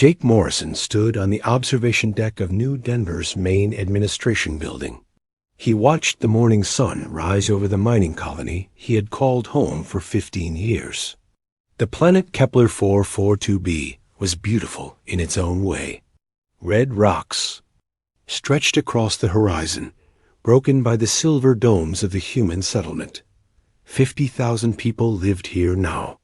Jake Morrison stood on the observation deck of New Denver's main administration building. He watched the morning sun rise over the mining colony he had called home for 15 years. The planet Kepler 442b was beautiful in its own way. Red rocks stretched across the horizon, broken by the silver domes of the human settlement. 50,000 people lived here now.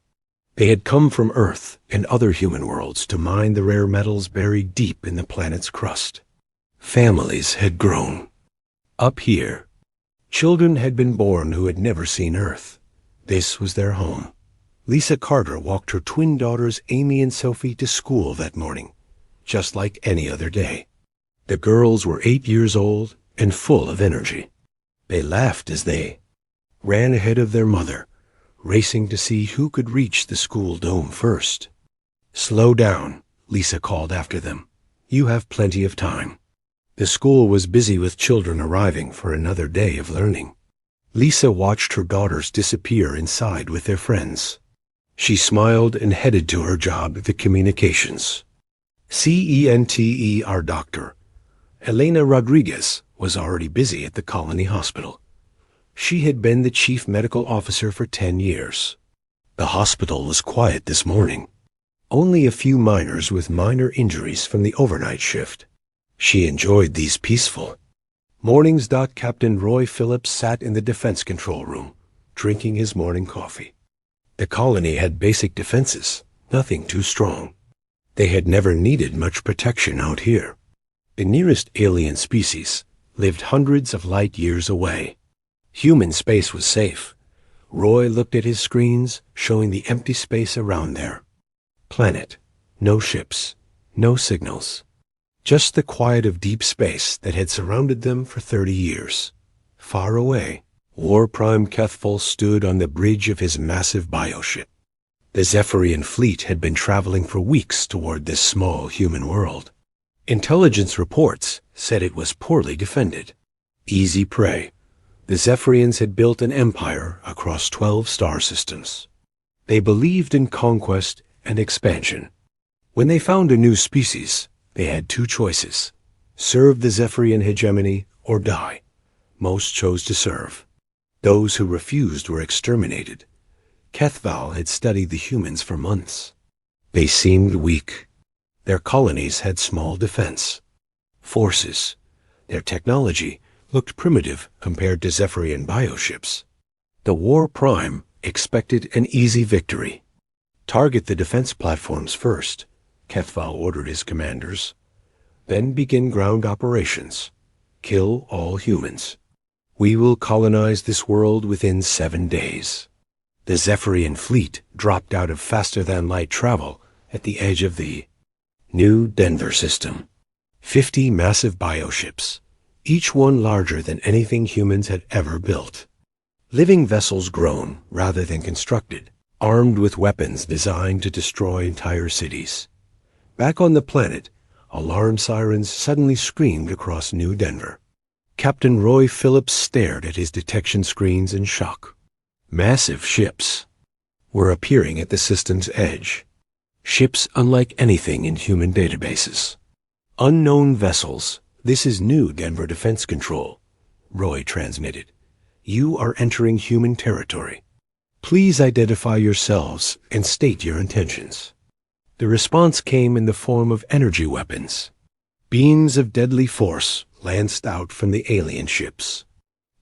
They had come from Earth and other human worlds to mine the rare metals buried deep in the planet's crust. Families had grown. Up here, children had been born who had never seen Earth. This was their home. Lisa Carter walked her twin daughters Amy and Sophie to school that morning, just like any other day. The girls were 8 years old and full of energy. They laughed as they ran ahead of their mother, racing to see who could reach the school dome first. "Slow down," Lisa called after them. "You have plenty of time." The school was busy with children arriving for another day of learning. Lisa watched her daughters disappear inside with their friends. She smiled and headed to her job at the communications. CENTER doctor Elena Rodriguez was already busy at the colony hospital. She had been the chief medical officer for 10 years. The hospital was quiet this morning. Only a few miners with minor injuries from the overnight shift. She enjoyed these peaceful mornings. Captain Roy Phillips sat in the defense control room, drinking his morning coffee. The colony had basic defenses, nothing too strong. They had never needed much protection out here. The nearest alien species lived hundreds of light years away. Human space was safe. Roy looked at his screens, showing the empty space around there. Planet, no ships, no signals. Just the quiet of deep space that had surrounded them for 30 years. Far away, War Prime Kethful stood on the bridge of his massive bioship. The Zephyrian fleet had been traveling for weeks toward this small human world. Intelligence reports said it was poorly defended. Easy prey. The Zephyrians had built an empire across 12 star systems. They believed in conquest and expansion. When they found a new species, they had two choices: serve the Zephyrian hegemony or die. Most chose to serve. Those who refused were exterminated. Kethval had studied the humans for months. They seemed weak. Their colonies had small defense forces. Their technology looked primitive compared to Zephyrian bioships. The War Prime expected an easy victory. Target the defense platforms first, Kethval ordered his commanders. Then begin ground operations. Kill all humans. We will colonize this world within 7 days. The Zephyrian fleet dropped out of faster-than-light travel at the edge of the New Denver system. 50 massive bioships, each one larger than anything humans had ever built. Living vessels grown rather than constructed, armed with weapons designed to destroy entire cities. Back on the planet, alarm sirens suddenly screamed across New Denver. Captain Roy Phillips stared at his detection screens in shock. Massive ships were appearing at the system's edge. Ships unlike anything in human databases. Unknown vessels. This is New Denver Defense Control, Roy transmitted. You are entering human territory. Please identify yourselves and state your intentions. The response came in the form of energy weapons. Beams of deadly force lanced out from the alien ships.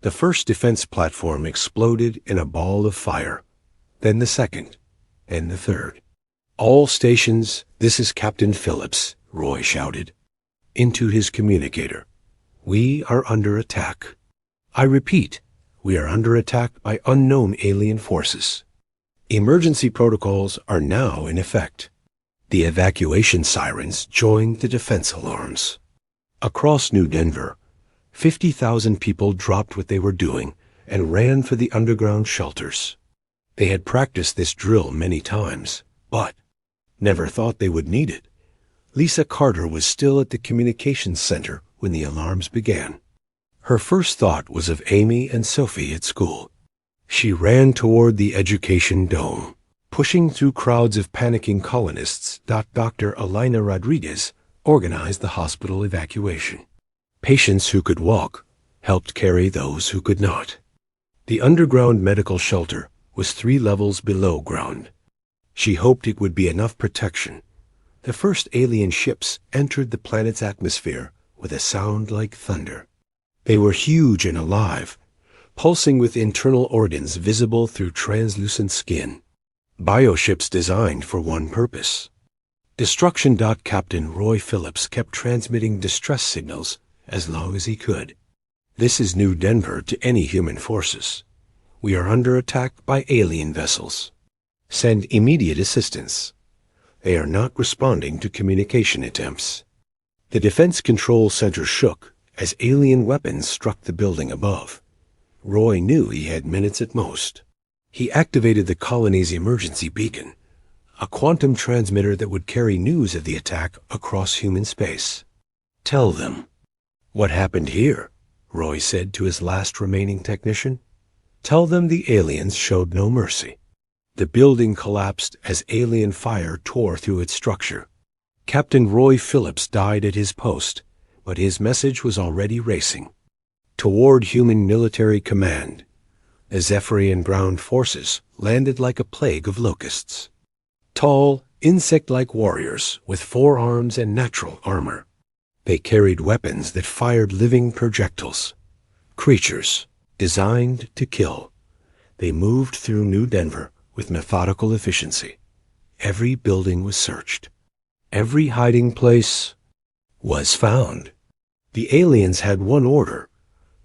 The first defense platform exploded in a ball of fire, then the second, and the third. All stations, this is Captain Phillips, Roy shouted into his communicator. We are under attack. I repeat, we are under attack by unknown alien forces. Emergency protocols are now in effect. The evacuation sirens joined the defense alarms. Across New Denver, 50,000 people dropped what they were doing and ran for the underground shelters. They had practiced this drill many times, but never thought they would need it. Lisa Carter was still at the communications center when the alarms began. Her first thought was of Amy and Sophie at school. She ran toward the education dome, Pushing through crowds of panicking colonists, Dr. Elena Rodriguez organized the hospital evacuation. Patients who could walk helped carry those who could not. The underground medical shelter was 3 levels below ground. She hoped it would be enough protection. The first alien ships entered the planet's atmosphere with a sound like thunder. They were huge and alive, pulsing with internal organs visible through translucent skin. Bioships designed for one purpose. Destruction. Captain Roy Phillips kept transmitting distress signals as long as he could. This is New Denver to any human forces. We are under attack by alien vessels. Send immediate assistance. They are not responding to communication attempts. The Defense Control Center shook as alien weapons struck the building above. Roy knew he had minutes at most. He activated the colony's emergency beacon, a quantum transmitter that would carry news of the attack across human space. Tell them. What happened here? Roy said to his last remaining technician. Tell them the aliens showed no mercy. The building collapsed as alien fire tore through its structure. Captain Roy Phillips died at his post, but his message was already racing. Toward human military command, the Zephyrian ground forces landed like a plague of locusts. Tall, insect-like warriors with 4 arms and natural armor. They carried weapons that fired living projectiles. Creatures designed to kill. They moved through New Denver with methodical efficiency. Every building was searched. Every hiding place was found. The aliens had one order: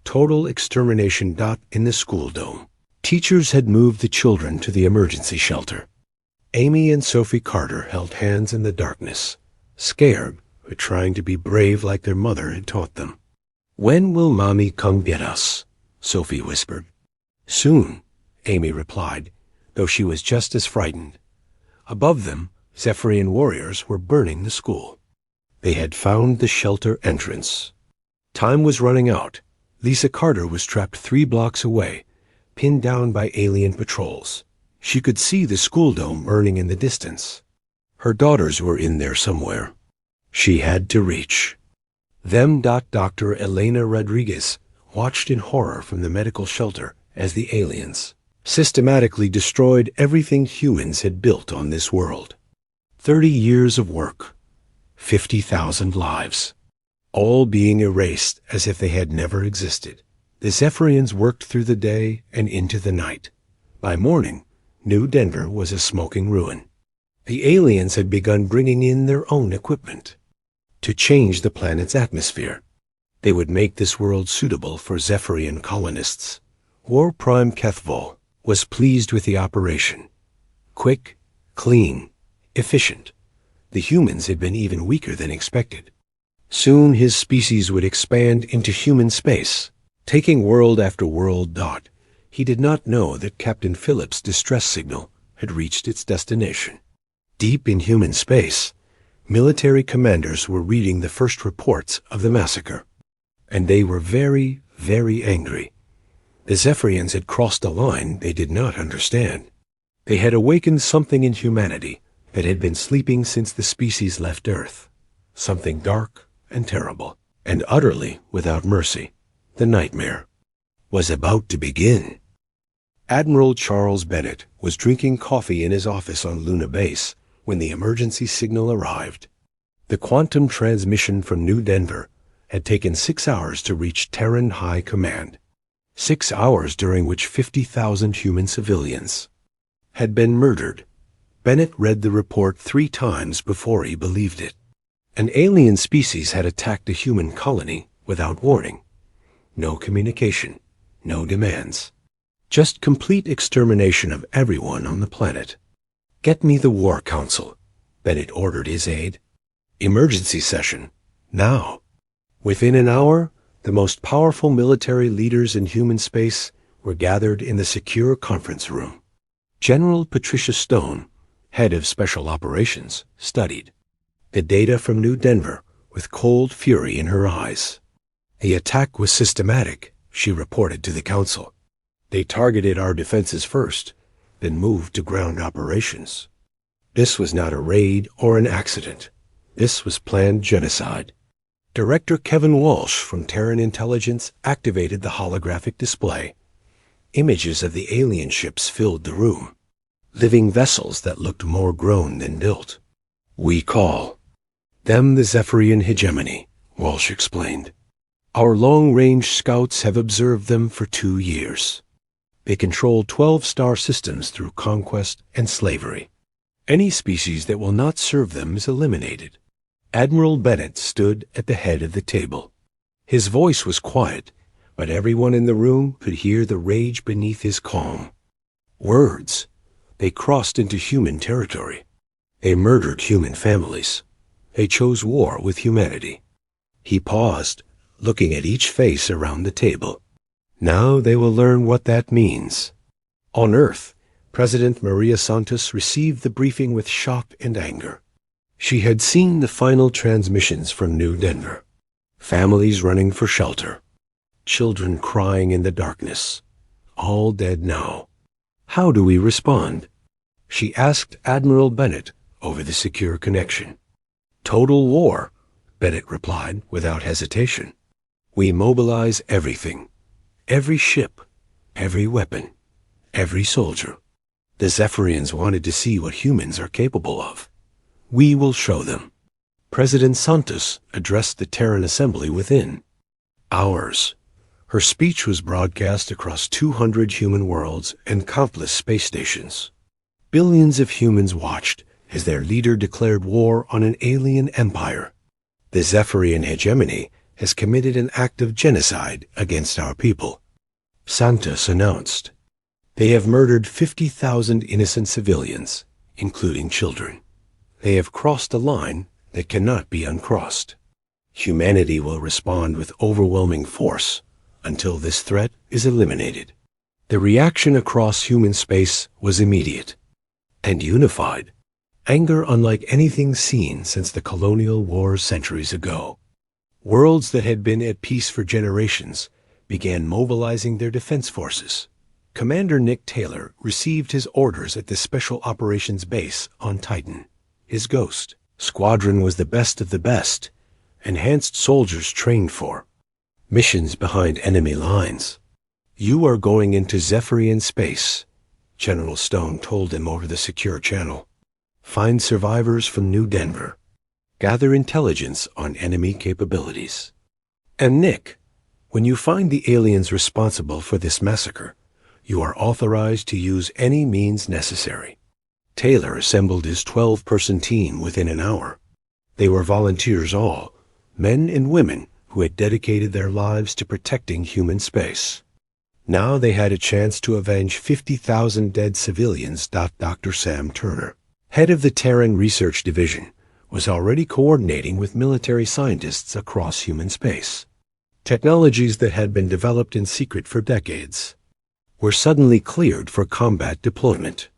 total extermination. In the school dome, teachers had moved the children to the emergency shelter. Amy and Sophie Carter held hands in the darkness, scared but trying to be brave like their mother had taught them. When will Mommy come get us? Sophie whispered. Soon, Amy replied, though she was just as frightened. Above them, Zephyrian warriors were burning the school. They had found the shelter entrance. Time was running out. Lisa Carter was trapped 3 blocks away, pinned down by alien patrols. She could see the school dome burning in the distance. Her daughters were in there somewhere. She had to reach them. Dr. Elena Rodriguez watched in horror from the medical shelter as the aliens systematically destroyed everything humans had built on this world. 30 years of work, 50,000 lives, all being erased as if they had never existed. The Zephyrians worked through the day and into the night. By morning, New Denver was a smoking ruin. The aliens had begun bringing in their own equipment to change the planet's atmosphere. They would make this world suitable for Zephyrian colonists. War Prime Kethvol was pleased with the operation. Quick, clean, efficient. The humans had been even weaker than expected. Soon his species would expand into human space, taking world after world. He did not know that Captain Phillips' distress signal had reached its destination. Deep in human space, military commanders were reading the first reports of the massacre. And they were very, very angry. The Zephyrians had crossed a line they did not understand. They had awakened something in humanity that had been sleeping since the species left Earth. Something dark and terrible, and utterly without mercy. The nightmare was about to begin. Admiral Charles Bennett was drinking coffee in his office on Luna Base when the emergency signal arrived. The quantum transmission from New Denver had taken 6 hours to reach Terran High Command. 6 hours during which 50,000 human civilians had been murdered. Bennett read the report 3 times before he believed it. An alien species had attacked a human colony without warning. No communication, no demands. Just complete extermination of everyone on the planet. Get me the War Council, Bennett ordered his aide. Emergency session, now. Within an hour, the most powerful military leaders in human space were gathered in the secure conference room. General Patricia Stone, head of Special Operations, studied the data from New Denver with cold fury in her eyes. The attack was systematic, she reported to the council. They targeted our defenses first, then moved to ground operations. This was not a raid or an accident. This was planned genocide. Director Kevin Walsh from Terran Intelligence activated the holographic display. Images of the alien ships filled the room, living vessels that looked more grown than built. We call them the Zephyrian hegemony, Walsh explained. Our long-range scouts have observed them for 2 years. They control 12 star systems through conquest and slavery. Any species that will not serve them is eliminated. Admiral Bennett stood at the head of the table. His voice was quiet, but everyone in the room could hear the rage beneath his calm. Words. They crossed into human territory. They murdered human families. They chose war with humanity. He paused, looking at each face around the table. Now they will learn what that means. On Earth, President Maria Santos received the briefing with shock and anger. She had seen the final transmissions from New Denver. Families running for shelter. Children crying in the darkness. All dead now. How do we respond? She asked Admiral Bennett over the secure connection. Total war, Bennett replied without hesitation. We mobilize everything. Every ship, every weapon, every soldier. The Zephyrians wanted to see what humans are capable of. We will show them. President Santos addressed the Terran assembly within. Ours. Her speech was broadcast across 200 human worlds and countless space stations. Billions of humans watched as their leader declared war on an alien empire. The Zephyrian hegemony has committed an act of genocide against our people. Santos announced. They have murdered 50,000 innocent civilians, including children. They have crossed a line that cannot be uncrossed. Humanity will respond with overwhelming force until this threat is eliminated. The reaction across human space was immediate and unified. Anger unlike anything seen since the colonial wars centuries ago. Worlds that had been at peace for generations began mobilizing their defense forces. Commander Nick Taylor received his orders at the Special Operations Base on Titan. His Ghost squadron was the best of the best, enhanced soldiers trained for missions behind enemy lines. You are going into Zephyrian space, General Stone told him over the secure channel. Find survivors from New Denver. Gather intelligence on enemy capabilities. And Nick, when you find the aliens responsible for this massacre, you are authorized to use any means necessary. Taylor assembled his 12-person team within an hour. They were volunteers all, men and women who had dedicated their lives to protecting human space. Now they had a chance to avenge 50,000 dead civilians. Dr. Sam Turner, head of the Terran Research Division, was already coordinating with military scientists across human space. Technologies that had been developed in secret for decades were suddenly cleared for combat deployment.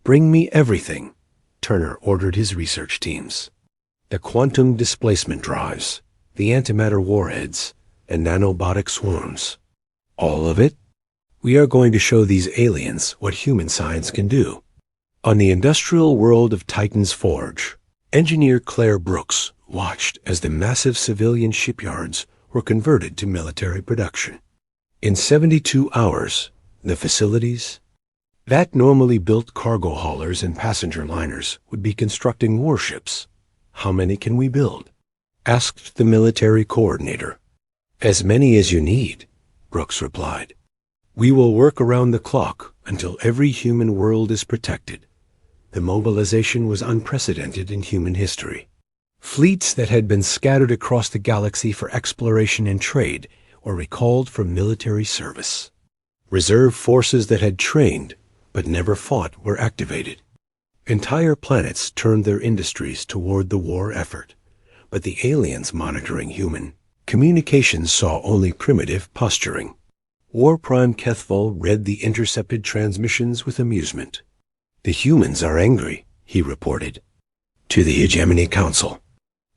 Bring me everything, Turner ordered his research teams. The quantum displacement drives, the antimatter warheads, and nanobotic swarms. All of it? We are going to show these aliens what human science can do. On the industrial world of Titan's Forge, engineer Claire Brooks watched as the massive civilian shipyards were converted to military production. In 72 hours, the facilities that normally built cargo haulers and passenger liners would be constructing warships. How many can we build? Asked the military coordinator. As many as you need, Brooks replied. We will work around the clock until every human world is protected. The mobilization was unprecedented in human history. Fleets that had been scattered across the galaxy for exploration and trade were recalled from military service. Reserve forces that had trained but never fought were activated. Entire planets turned their industries toward the war effort, but the aliens monitoring human communications saw only primitive posturing. War Prime Kethval read the intercepted transmissions with amusement. The humans are angry, he reported. To the Hegemony Council.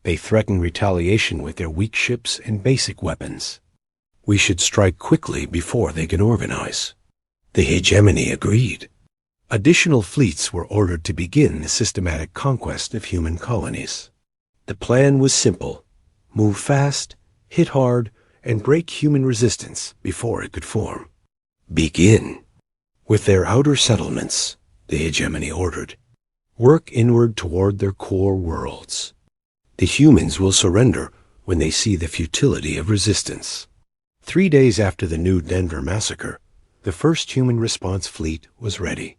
They threaten retaliation with their weak ships and basic weapons. We should strike quickly before they can organize. The Hegemony agreed. Additional fleets were ordered to begin the systematic conquest of human colonies. The plan was simple: move fast, hit hard, and break human resistance before it could form. Begin with their outer settlements, the hegemony ordered. Work inward toward their core worlds. The humans will surrender when they see the futility of resistance. 3 days after the New Denver massacre, the first human response fleet was ready.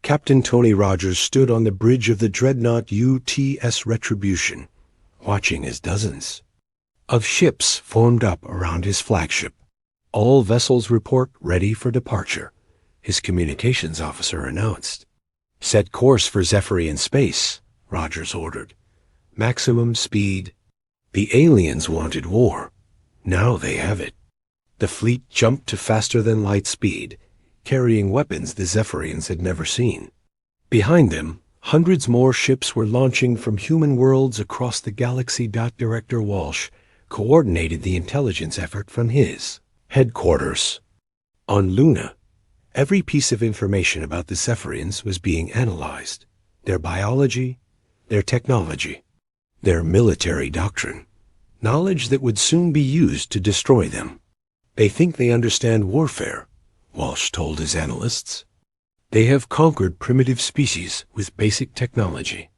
Captain Tony Rogers stood on the bridge of the dreadnought UTS Retribution, watching as dozens of ships formed up around his flagship. All vessels report ready for departure, his communications officer announced. Set course for Zephyrian space, Rogers ordered. Maximum speed. The aliens wanted war. Now they have it. The fleet jumped to faster-than-light speed, carrying weapons the Zephyrians had never seen. Behind them, hundreds more ships were launching from human worlds across the galaxy. Director Walsh coordinated the intelligence effort from his headquarters. On Luna, every piece of information about the Zephyrians was being analyzed. Their biology, their technology, their military doctrine. Knowledge that would soon be used to destroy them. They think they understand warfare, Walsh told his analysts. They have conquered primitive species with basic technology.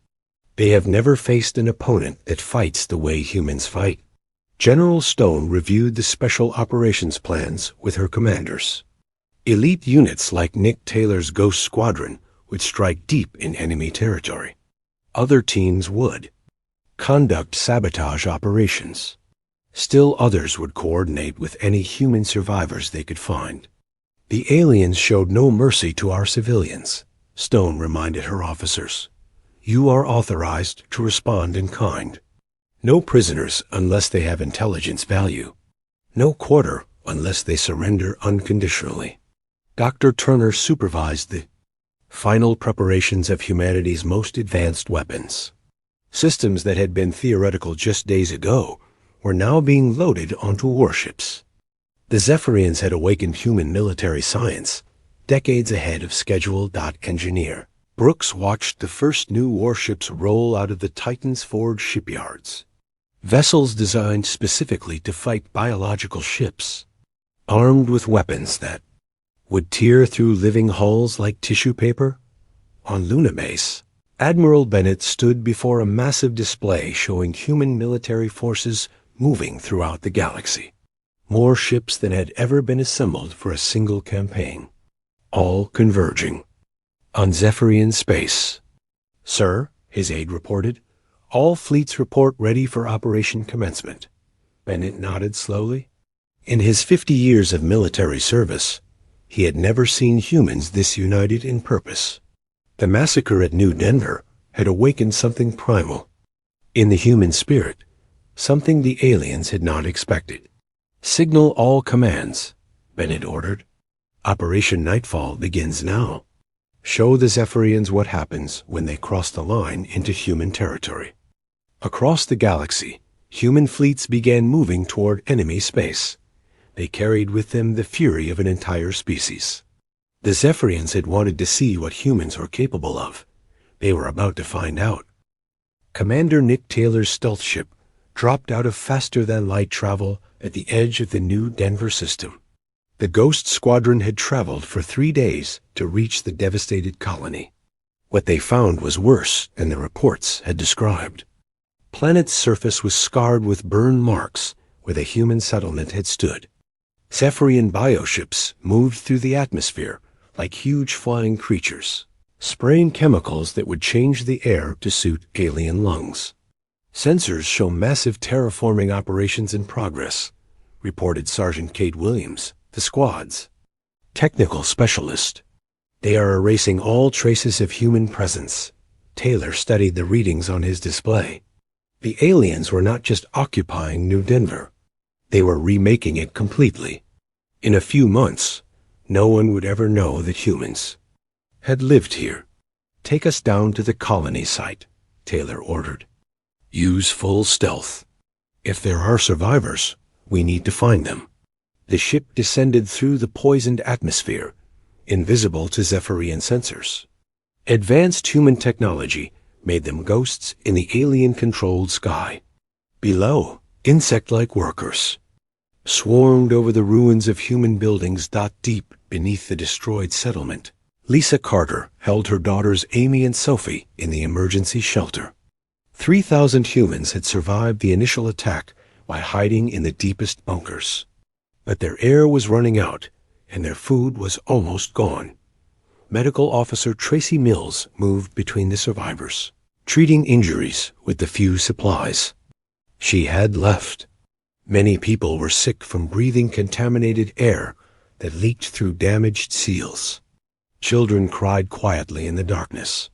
They have never faced an opponent that fights the way humans fight. General Stone reviewed the special operations plans with her commanders. Elite units like Nick Taylor's Ghost Squadron would strike deep in enemy territory. Other teams would conduct sabotage operations. Still others would coordinate with any human survivors they could find. The aliens showed no mercy to our civilians, Stone reminded her officers. You are authorized to respond in kind. No prisoners unless they have intelligence value. No quarter unless they surrender unconditionally. Dr. Turner supervised the final preparations of humanity's most advanced weapons. Systems that had been theoretical just days ago were now being loaded onto warships. The Zephyrians had awakened human military science decades ahead of schedule. Engineer Brooks watched the first new warships roll out of the Titan's Forge shipyards. Vessels designed specifically to fight biological ships, armed with weapons that would tear through living hulls like tissue paper. On Luna Base, Admiral Bennett stood before a massive display showing human military forces moving throughout the galaxy. More ships than had ever been assembled for a single campaign, all converging on Zephyrian space. Sir, his aide reported, all fleets report ready for operation commencement. Bennett nodded slowly. In his 50 years of military service, he had never seen humans this united in purpose. The massacre at New Denver had awakened something primal in the human spirit, something the aliens had not expected. Signal all commands, Bennett ordered. Operation Nightfall begins now. Show the Zephyrians what happens when they cross the line into human territory. Across the galaxy, human fleets began moving toward enemy space. They carried with them the fury of an entire species. The Zephyrians had wanted to see what humans were capable of. They were about to find out. Commander Nick Taylor's stealth ship dropped out of faster-than-light travel at the edge of the New Denver system. The Ghost Squadron had traveled for 3 days to reach the devastated colony. What they found was worse than the reports had described. Planet's surface was scarred with burn marks where the human settlement had stood. Zephyrian bioships moved through the atmosphere like huge flying creatures, spraying chemicals that would change the air to suit alien lungs. Sensors show massive terraforming operations in progress, reported Sergeant Kate Williams, the squad's technical specialist. They are erasing all traces of human presence. Taylor studied the readings on his display. The aliens were not just occupying New Denver. They were remaking it completely. In a few months, no one would ever know that humans had lived here. Take us down to the colony site, Taylor ordered. Use full stealth. If there are survivors, we need to find them. The ship descended through the poisoned atmosphere, invisible to Zephyrian sensors. Advanced human technology made them ghosts in the alien-controlled sky. Below, insect-like workers swarmed over the ruins of human buildings deep beneath the destroyed settlement. Lisa Carter held her daughters Amy and Sophie in the emergency shelter. 3,000 humans had survived the initial attack by hiding in the deepest bunkers. But their air was running out, and their food was almost gone. Medical Officer Tracy Mills moved between the survivors, treating injuries with the few supplies she had left. Many people were sick from breathing contaminated air that leaked through damaged seals. Children cried quietly in the darkness.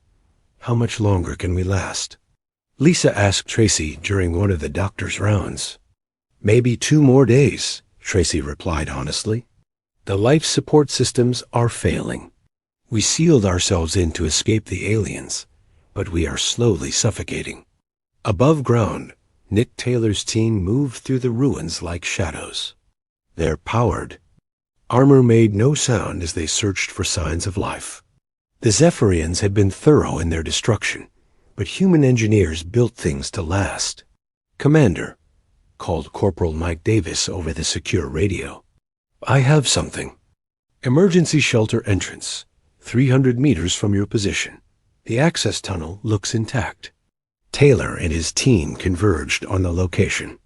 "How much longer can we last?" Lisa asked Tracy during one of the doctor's rounds. "Maybe 2 more days," Tracy replied honestly. "The life support systems are failing. We sealed ourselves in to escape the aliens, but we are slowly suffocating." Above ground, Nick Taylor's team moved through the ruins like shadows. Their powered armor made no sound as they searched for signs of life. The Zephyrians had been thorough in their destruction, but human engineers built things to last. "Commander," called Corporal Mike Davis over the secure radio, "I have something. Emergency shelter entrance, 300 meters from your position. The access tunnel looks intact." Taylor and his team converged on the location.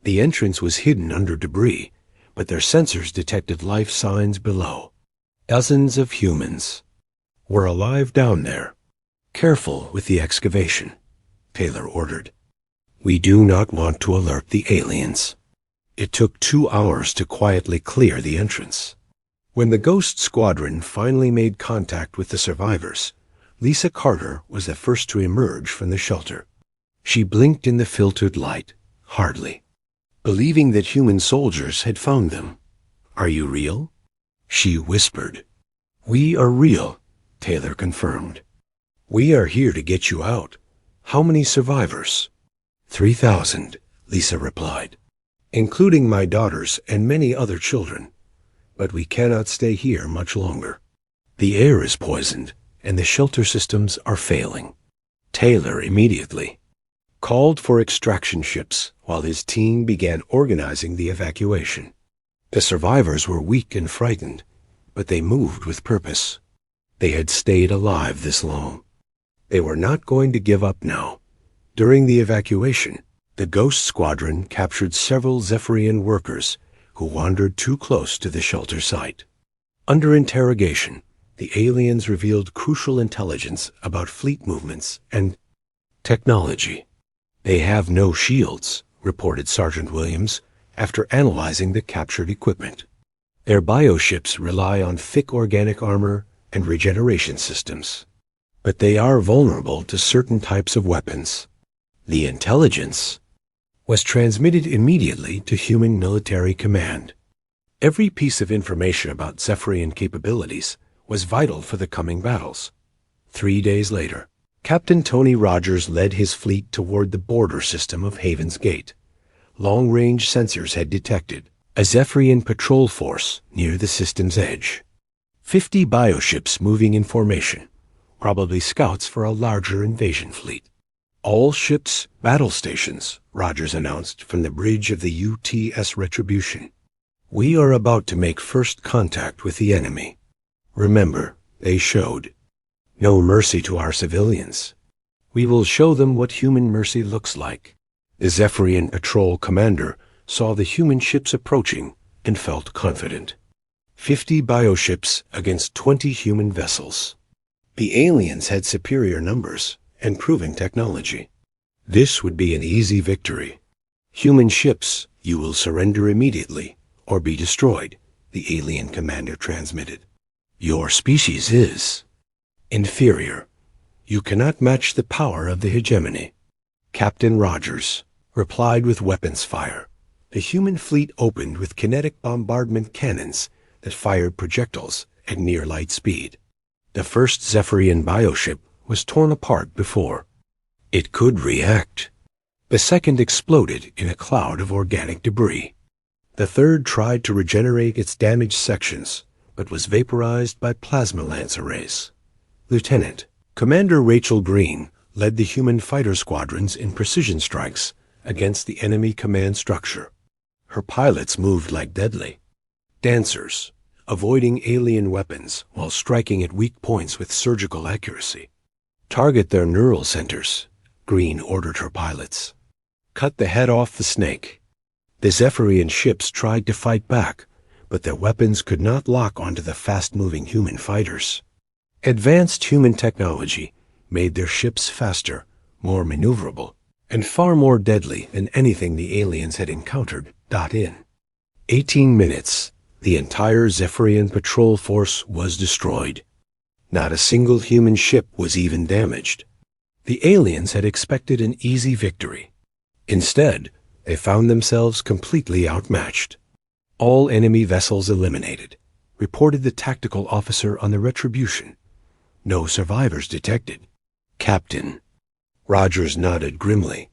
The entrance was hidden under debris, but their sensors detected life signs below. Dozens of humans were alive down there. "Careful with the excavation," Taylor ordered. "We do not want to alert the aliens." It took 2 hours to quietly clear the entrance. When the Ghost Squadron finally made contact with the survivors, Lisa Carter was the first to emerge from the shelter. She blinked in the filtered light, hardly believing that human soldiers had found them. "Are you real?" she whispered. "We are real," Taylor confirmed. "We are here to get you out. How many survivors?" 3,000, Lisa replied, "including my daughters and many other children. But we cannot stay here much longer. The air is poisoned, and the shelter systems are failing." Taylor immediately called for extraction ships while his team began organizing the evacuation. The survivors were weak and frightened, but they moved with purpose. They had stayed alive this long. They were not going to give up now. During the evacuation, the Ghost Squadron captured several Zephyrian workers who wandered too close to the shelter site. Under interrogation, the aliens revealed crucial intelligence about fleet movements and technology. "They have no shields," reported Sergeant Williams after analyzing the captured equipment. "Their bioships rely on thick organic armor and regeneration systems. But they are vulnerable to certain types of weapons." The intelligence was transmitted immediately to human military command. Every piece of information about Zephyrian capabilities was vital for the coming battles. 3 days later, Captain Tony Rogers led his fleet toward the border system of Haven's Gate. Long-range sensors had detected a Zephyrian patrol force near the system's edge. 50 bioships moving in formation, probably scouts for a larger invasion fleet. "All ships battle stations," Rogers announced from the bridge of the UTS Retribution. "We are about to make first contact with the enemy. Remember, they showed no mercy to our civilians. We will show them what human mercy looks like." The Zephyrian patrol commander saw the human ships approaching and felt confident. 50 bioships against 20 human vessels. The aliens had superior numbers and proven technology. This would be an easy victory. "Human ships, you will surrender immediately or be destroyed," the alien commander transmitted. "Your species is inferior. You cannot match the power of the hegemony." Captain Rogers replied with weapons fire. The human fleet opened with kinetic bombardment cannons that fired projectiles at near light speed. The first Zephyrian bioship was torn apart before it could react. The second exploded in a cloud of organic debris. The third tried to regenerate its damaged sections, but was vaporized by plasma lance arrays. "Lieutenant," Commander Rachel Green led the human fighter squadrons in precision strikes against the enemy command structure. Her pilots moved like deadly dancers, avoiding alien weapons while striking at weak points with surgical accuracy. Target their neural centers, Green ordered her pilots. Cut the head off the snake. The Zephyrian ships tried to fight back, but their weapons could not lock onto the fast-moving human fighters. Advanced human technology made their ships faster, more maneuverable, and far more deadly than anything the aliens had encountered. In 18 minutes, the entire Zephyrian patrol force was destroyed. Not a single human ship was even damaged. The aliens had expected an easy victory. Instead, they found themselves completely outmatched. All enemy vessels eliminated, reported the tactical officer on the Retribution. No survivors detected. Captain. Rogers nodded grimly.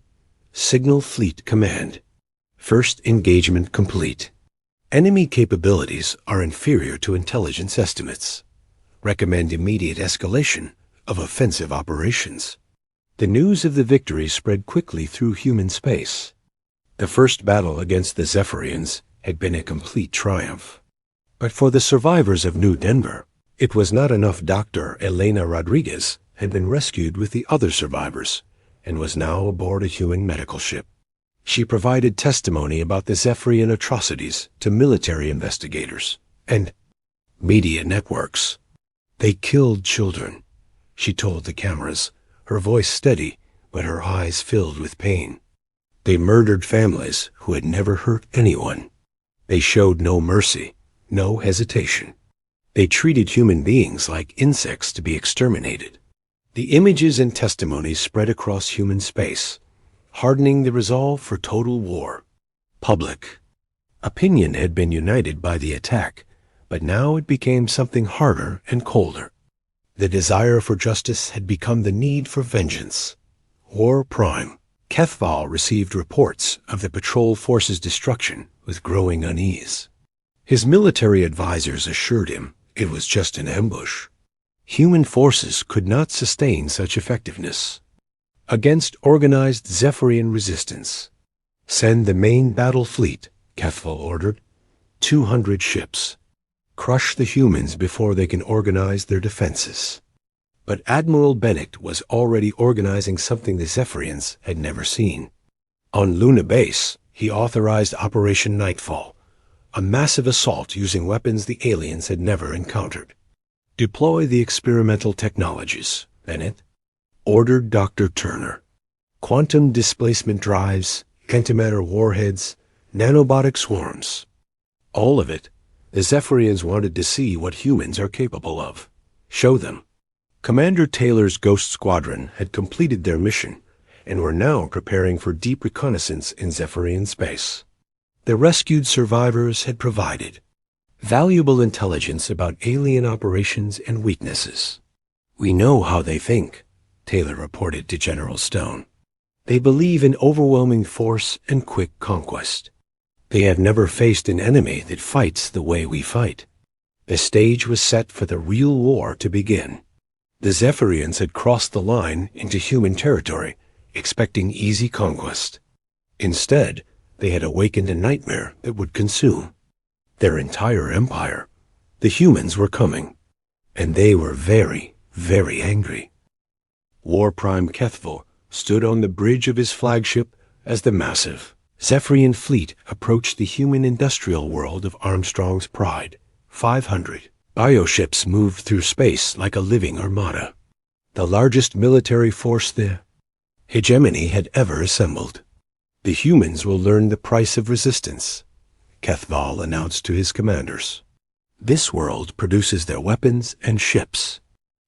Signal Fleet Command. First engagement complete. Enemy capabilities are inferior to intelligence estimates. Recommend immediate escalation of offensive operations. The news of the victory spread quickly through human space. The first battle against the Zephyrians had been a complete triumph. But for the survivors of New Denver, it was not enough. Dr. Elena Rodriguez had been rescued with the other survivors and was now aboard a human medical ship. She provided testimony about the Zephyrian atrocities to military investigators and media networks. They killed children, she told the cameras, her voice steady but her eyes filled with pain. They murdered families who had never hurt anyone. They showed no mercy, no hesitation. They treated human beings like insects to be exterminated. The images and testimonies spread across human space, hardening the resolve for total war. Public opinion had been united by the attack, but now it became something harder and colder. The desire for justice had become the need for vengeance. War Prime. Kethval received reports of the patrol force's destruction with growing unease. His military advisors assured him it was just an ambush. Human forces could not sustain such effectiveness. Against organized Zephyrian resistance, send the main battle fleet, Kethval ordered. 200 ships. Crush the humans before they can organize their defenses. But Admiral Bennett was already organizing something the Zephyrians had never seen. On Luna Base, he authorized Operation Nightfall, a massive assault using weapons the aliens had never encountered. Deploy the experimental technologies, Bennett ordered Dr. Turner. Quantum displacement drives, antimatter warheads, nanobotic swarms. All of it, the Zephyrians wanted to see what humans are capable of. Show them. Commander Taylor's Ghost Squadron had completed their mission and were now preparing for deep reconnaissance in Zephyrian space. The rescued survivors had provided valuable intelligence about alien operations and weaknesses. We know how they think, Taylor reported to General Stone. They believe in overwhelming force and quick conquest. They have never faced an enemy that fights the way we fight. The stage was set for the real war to begin. The Zephyrians had crossed the line into human territory, expecting easy conquest. Instead, they had awakened a nightmare that would consume their entire empire. The humans were coming, and they were very, very angry. War Prime Kethval stood on the bridge of his flagship as the massive Zephyrian fleet approached the human industrial world of Armstrong's Pride. 500 bioships moved through space like a living armada, the largest military force the hegemony had ever assembled. The humans will learn the price of resistance, Kethval announced to his commanders. This world produces their weapons and ships.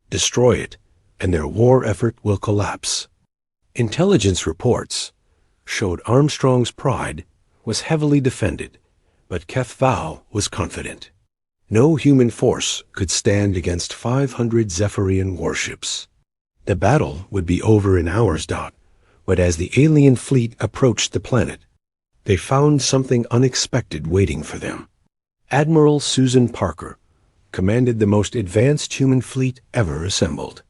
Destroy it, and their war effort will collapse. Intelligence reports showed Armstrong's Pride was heavily defended, but Kethval was confident. No human force could stand against 500 Zephyrian warships. The battle would be over in hours. But as the alien fleet approached the planet, they found something unexpected waiting for them. Admiral Susan Parker commanded the most advanced human fleet ever assembled.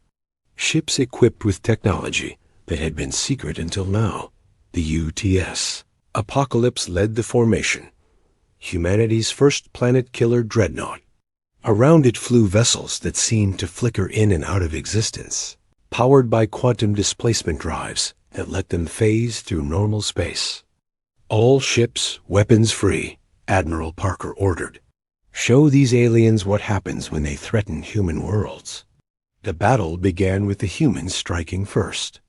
ships equipped with technology that had been secret until now. The UTS. Apocalypse led the formation, humanity's first planet-killer dreadnought. Around it flew vessels that seemed to flicker in and out of existence, powered by quantum displacement drives that let them phase through normal space. All ships, weapons free, Admiral Parker ordered. Show these aliens what happens when they threaten human worlds. The battle began with the humans striking first.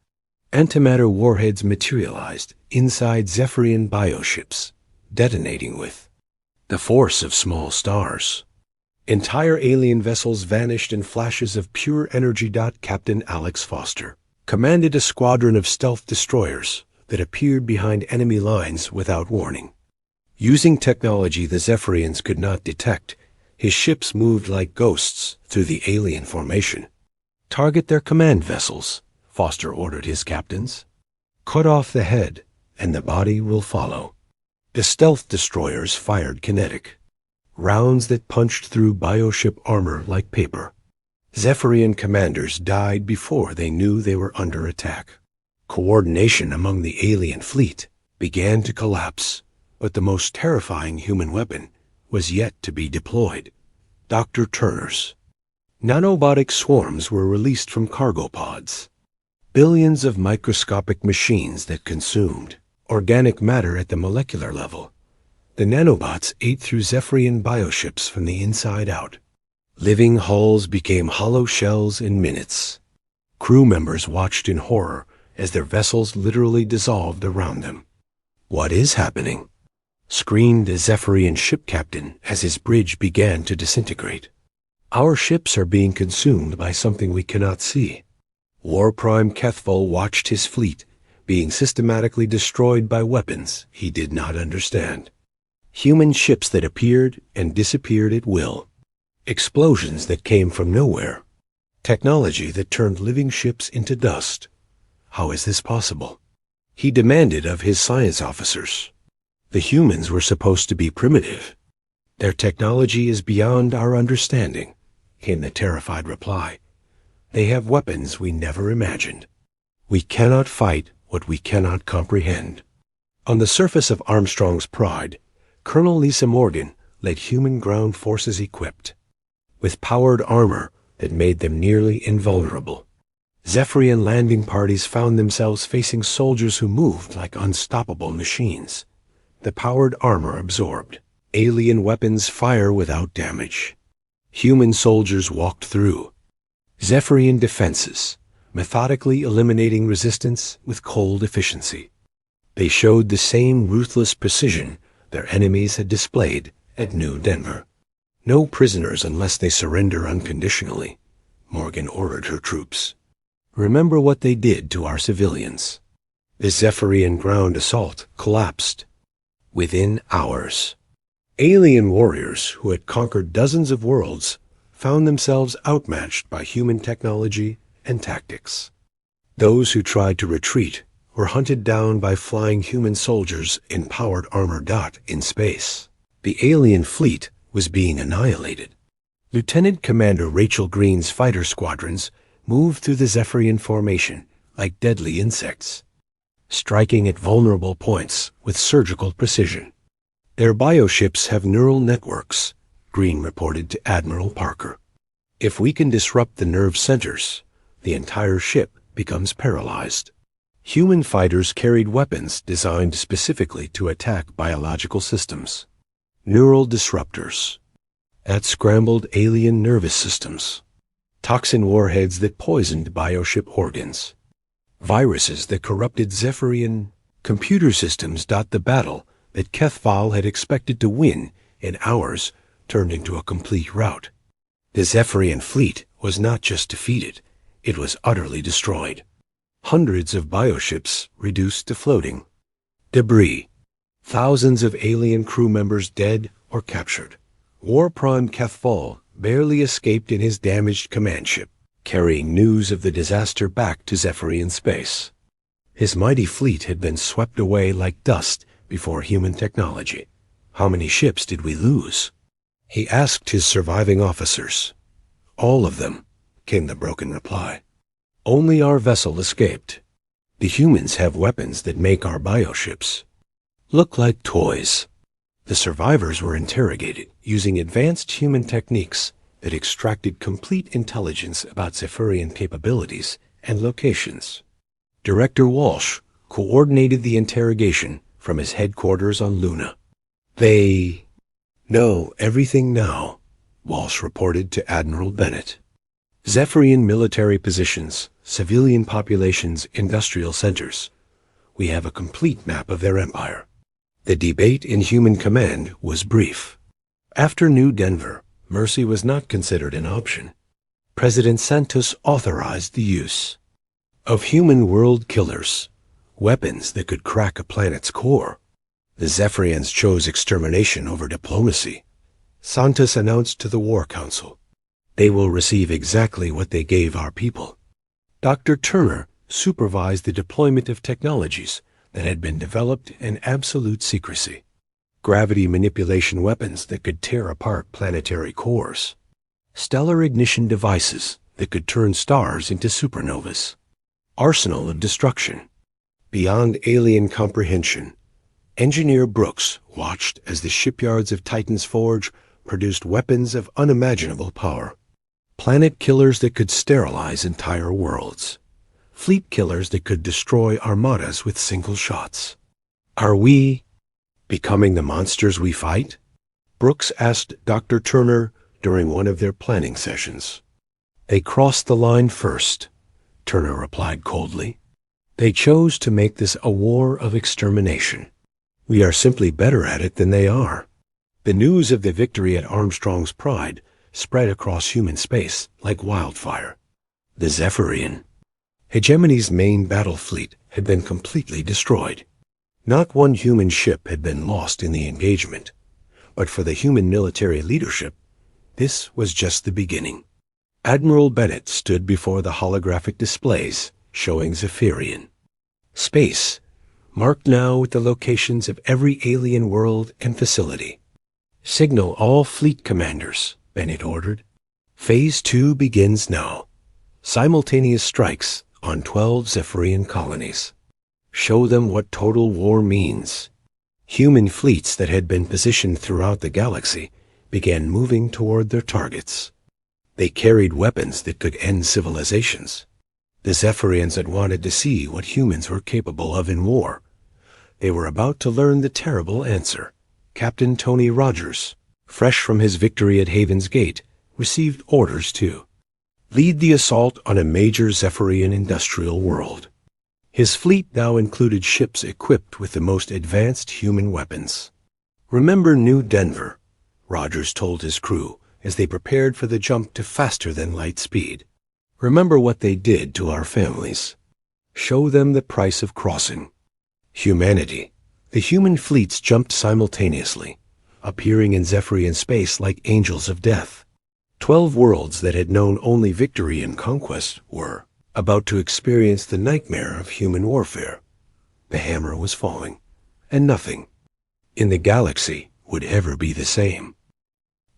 Antimatter warheads materialized inside Zephyrian bioships, detonating with the force of small stars. Entire alien vessels vanished in flashes of pure energy. Captain Alex Foster commanded a squadron of stealth destroyers that appeared behind enemy lines without warning. Using technology the Zephyrians could not detect, his ships moved like ghosts through the alien formation. Target their command vessels, Foster ordered his captains. Cut off the head, and the body will follow. The stealth destroyers fired kinetic, rounds that punched through bioship armor like paper. Zephyrian commanders died before they knew they were under attack. Coordination among the alien fleet began to collapse, but the most terrifying human weapon was yet to be deployed. Dr. Turner's. Nanobotic swarms were released from cargo pods. Billions of microscopic machines that consumed organic matter at the molecular level. The nanobots ate through Zephyrian bioships from the inside out. Living hulls became hollow shells in minutes. Crew members watched in horror as their vessels literally dissolved around them. What is happening? Screamed a Zephyrian ship captain as his bridge began to disintegrate. Our ships are being consumed by something we cannot see. War Prime Kethvol watched his fleet being systematically destroyed by weapons he did not understand. Human ships that appeared and disappeared at will. Explosions that came from nowhere. Technology that turned living ships into dust. How is this possible? He demanded of his science officers. The humans were supposed to be primitive. Their technology is beyond our understanding, came the terrified reply. They have weapons we never imagined. We cannot fight what we cannot comprehend. On the surface of Armstrong's Pride, Colonel Lisa Morgan led human ground forces equipped with powered armor that made them nearly invulnerable. Zephyrian landing parties found themselves facing soldiers who moved like unstoppable machines. The powered armor absorbed. Alien weapons fire without damage. Human soldiers walked through. Zephyrian defenses, methodically eliminating resistance with cold efficiency. They showed the same ruthless precision their enemies had displayed at New Denver. No prisoners unless they surrender unconditionally, Morgan ordered her troops. Remember what they did to our civilians. The Zephyrian ground assault collapsed within hours. Alien warriors who had conquered dozens of worlds found themselves outmatched by human technology and tactics. Those who tried to retreat were hunted down by flying human soldiers in powered armor. In space, the alien fleet was being annihilated. Lieutenant Commander Rachel Green's fighter squadrons moved through the Zephyrian formation like deadly insects, striking at vulnerable points with surgical precision. Their bioships have neural networks, Green reported to Admiral Parker. If we can disrupt the nerve centers, the entire ship becomes paralyzed. Human fighters carried weapons designed specifically to attack biological systems. Neural disruptors that scrambled alien nervous systems. Toxin warheads that poisoned bioship organs. Viruses that corrupted Zephyrian computer systems. The battle that Kethvol had expected to win in hours turned into a complete rout. The Zephyrian fleet was not just defeated, it was utterly destroyed. Hundreds of bioships reduced to floating debris. Thousands of alien crew members dead or captured. War Prime Kethvol barely escaped in his damaged command ship, carrying news of the disaster back to Zephyrian space. His mighty fleet had been swept away like dust before human technology. How many ships did we lose? He asked his surviving officers. All of them, came the broken reply. Only our vessel escaped. The humans have weapons that make our bioships look like toys. The survivors were interrogated using advanced human techniques that extracted complete intelligence about Zephyrian capabilities and locations. Director Walsh coordinated the interrogation from his headquarters on Luna. They know everything now, Walsh reported to Admiral Bennett. Zephyrian military positions, civilian populations, industrial centers. We have a complete map of their empire. The debate in Human Command was brief. After New Denver, mercy was not considered an option. President Santos authorized the use of human world killers, weapons that could crack a planet's core. The Zephyrians chose extermination over diplomacy. Santos announced to the War Council, they will receive exactly what they gave our people. Dr. Turner supervised the deployment of technologies that had been developed in absolute secrecy. Gravity manipulation weapons that could tear apart planetary cores. Stellar ignition devices that could turn stars into supernovas. Arsenal of destruction. Beyond alien comprehension, Engineer Brooks watched as the shipyards of Titan's Forge produced weapons of unimaginable power. Planet killers that could sterilize entire worlds. Fleet killers that could destroy armadas with single shots. Are we becoming the monsters we fight? Brooks asked Dr. Turner during one of their planning sessions. They crossed the line first, Turner replied coldly. They chose to make this a war of extermination. We are simply better at it than they are. The news of the victory at Armstrong's Pride spread across human space like wildfire. The Zephyrian hegemony's main battle fleet had been completely destroyed. Not one human ship had been lost in the engagement, but for the human military leadership, this was just the beginning. Admiral Bennett stood before the holographic displays showing Zephyrian space, marked now with the locations of every alien world and facility. Signal all fleet commanders, Bennett ordered. Phase 2 begins now. Simultaneous strikes on 12 Zephyrian colonies. Show them what total war means. Human fleets that had been positioned throughout the galaxy began moving toward their targets. They carried weapons that could end civilizations. The Zephyrians had wanted to see what humans were capable of in war. They were about to learn the terrible answer. Captain Tony Rogers, fresh from his victory at Haven's Gate, received orders to lead the assault on a major Zephyrian industrial world. His fleet now included ships equipped with the most advanced human weapons. Remember New Denver, Rogers told his crew as they prepared for the jump to faster-than-light speed. Remember what they did to our families. Show them the price of crossing. Humanity. The human fleets jumped simultaneously, appearing in Zephyrian space like angels of death. 12 worlds that had known only victory and conquest were about to experience the nightmare of human warfare. The hammer was falling, and nothing in the galaxy would ever be the same.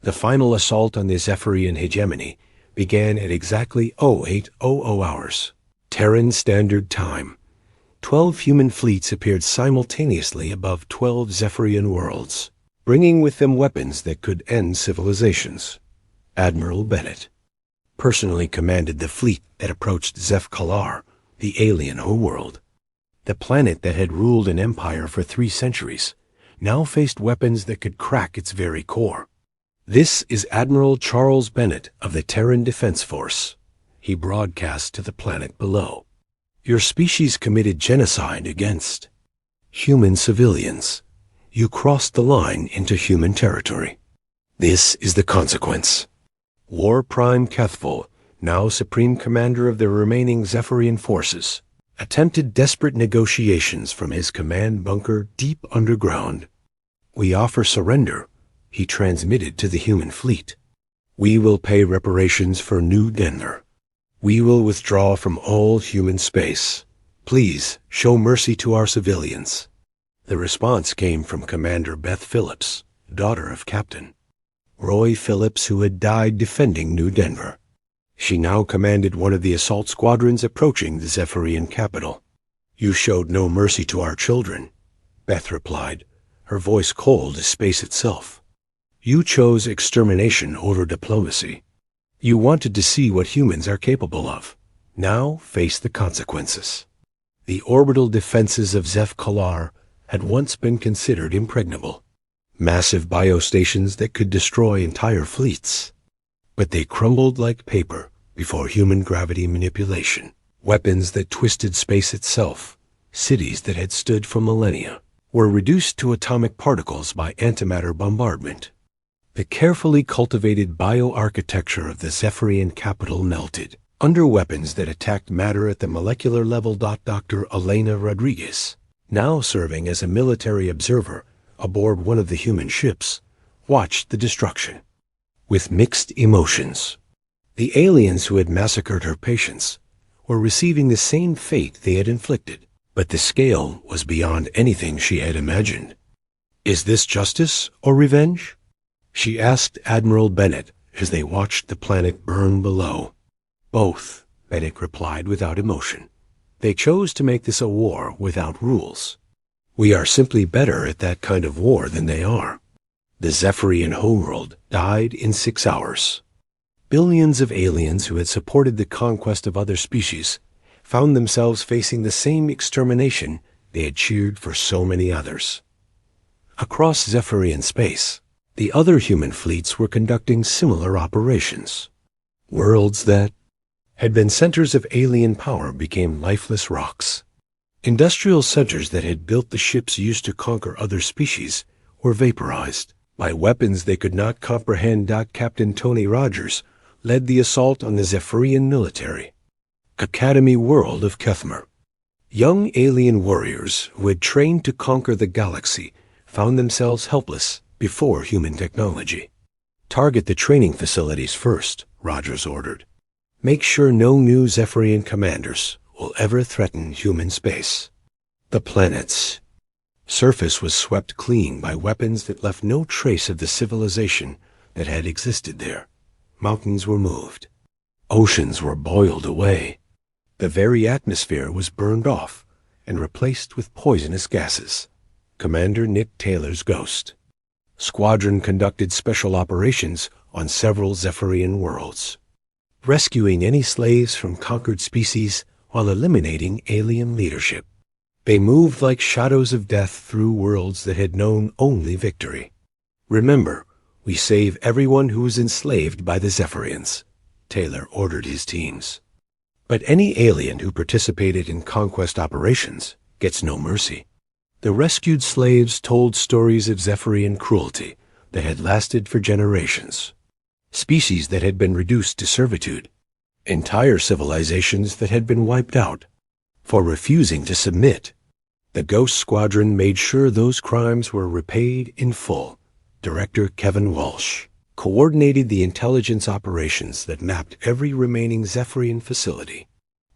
The final assault on the Zephyrian hegemony began at exactly 0800 hours, Terran Standard Time. 12 human fleets appeared simultaneously above 12 Zephyrian worlds, bringing with them weapons that could end civilizations. Admiral Bennett personally commanded the fleet that approached Zeph-Kalar, the alien world. The planet that had ruled an empire for 3 centuries now faced weapons that could crack its very core. This is Admiral Charles Bennett of the Terran Defense Force. He broadcast to the planet below. Your species committed genocide against human civilians. You crossed the line into human territory. This is the consequence. War Prime Kethvol, now Supreme Commander of the remaining Zephyrian forces, attempted desperate negotiations from his command bunker deep underground. We offer surrender, he transmitted to the human fleet. We will pay reparations for New Denver. We will withdraw from all human space. Please show mercy to our civilians. The response came from Commander Beth Phillips, daughter of Captain Roy Phillips, who had died defending New Denver. She now commanded one of the assault squadrons approaching the Zephyrian capital. "You showed no mercy to our children," Beth replied, her voice cold as space itself. "You chose extermination over diplomacy. You wanted to see what humans are capable of. Now face the consequences." The orbital defenses of Zeph-Kalar had once been considered impregnable. Massive biostations that could destroy entire fleets. But they crumbled like paper before human gravity manipulation. Weapons that twisted space itself, cities that had stood for millennia, were reduced to atomic particles by antimatter bombardment. The carefully cultivated bioarchitecture of the Zephyrian capital melted under weapons that attacked matter at the molecular level. Dr. Elena Rodriguez, now serving as a military observer aboard one of the human ships, watched the destruction with mixed emotions. The aliens who had massacred her patients were receiving the same fate they had inflicted, but the scale was beyond anything she had imagined. "Is this justice or revenge?" she asked Admiral Bennett as they watched the planet burn below. "Both," Bennett replied without emotion. "They chose to make this a war without rules. We are simply better at that kind of war than they are." The Zephyrian homeworld died in 6 hours. Billions of aliens who had supported the conquest of other species found themselves facing the same extermination they had cheered for so many others. Across Zephyrian space, the other human fleets were conducting similar operations. Worlds that had been centers of alien power became lifeless rocks. Industrial centers that had built the ships used to conquer other species were vaporized by weapons they could not comprehend. Captain Tony Rogers led the assault on the Zephyrian military. Academy World of Kethmer. Young alien warriors who had trained to conquer the galaxy found themselves helpless before human technology. "Target the training facilities first," Rogers ordered. "Make sure no new Zephyrian commanders will ever threaten human space." The planet's surface was swept clean by weapons that left no trace of the civilization that had existed there. Mountains were moved. Oceans were boiled away. The very atmosphere was burned off and replaced with poisonous gases. Commander Nick Taylor's ghost. Squadron conducted special operations on several Zephyrian worlds, rescuing any slaves from conquered species while eliminating alien leadership. They moved like shadows of death through worlds that had known only victory. "Remember, we save everyone who is enslaved by the Zephyrians," Taylor ordered his teams. "But any alien who participated in conquest operations gets no mercy." The rescued slaves told stories of Zephyrian cruelty that had lasted for generations. Species that had been reduced to servitude. Entire civilizations that had been wiped out for refusing to submit. The Ghost Squadron made sure those crimes were repaid in full. Director Kevin Walsh coordinated the intelligence operations that mapped every remaining Zephyrian facility.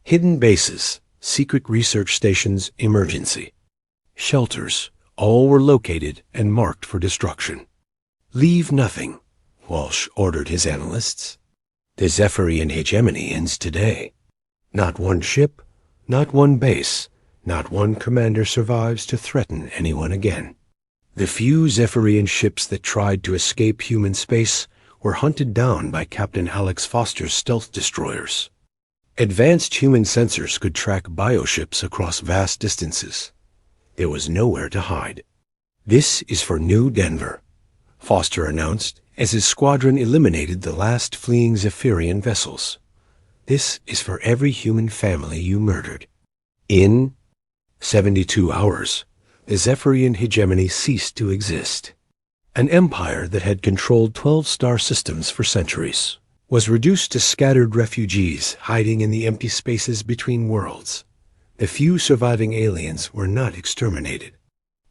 Hidden bases, secret research stations, emergency shelters, all were located and marked for destruction. "Leave nothing," Walsh ordered his analysts. "The Zephyrian hegemony ends today. Not one ship, not one base, not one commander survives to threaten anyone again." The few Zephyrian ships that tried to escape human space were hunted down by Captain Alex Foster's stealth destroyers. Advanced human sensors could track bioships across vast distances. There was nowhere to hide. "This is for New Denver," Foster announced as his squadron eliminated the last fleeing Zephyrian vessels. "This is for every human family you murdered." In 72 hours, the Zephyrian hegemony ceased to exist. An empire that had controlled 12 star systems for centuries was reduced to scattered refugees hiding in the empty spaces between worlds. The few surviving aliens were not exterminated,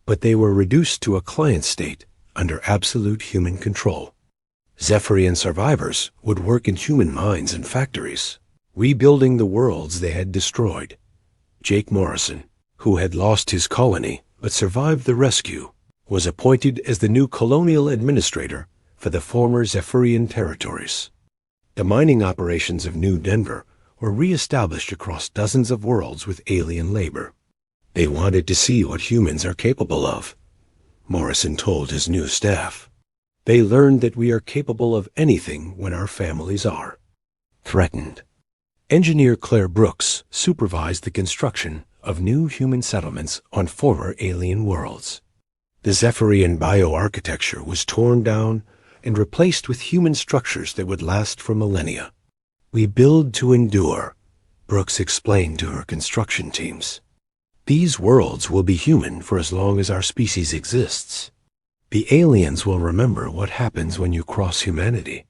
but they were reduced to a client state under absolute human control. Zephyrian survivors would work in human mines and factories, rebuilding the worlds they had destroyed. Jake Morrison, who had lost his colony but survived the rescue, was appointed as the new colonial administrator for the former Zephyrian territories. The mining operations of New Denver were re-established across dozens of worlds with alien labor. They wanted to see what humans are capable of, Morrison told his new staff. They learned that we are capable of anything when our families are threatened. Engineer Claire Brooks supervised the construction of new human settlements on former alien worlds. The Zephyrian bioarchitecture was torn down and replaced with human structures that would last for millennia. We build to endure, Brooks explained to her construction teams. These worlds will be human for as long as our species exists. The aliens will remember what happens when you cross humanity.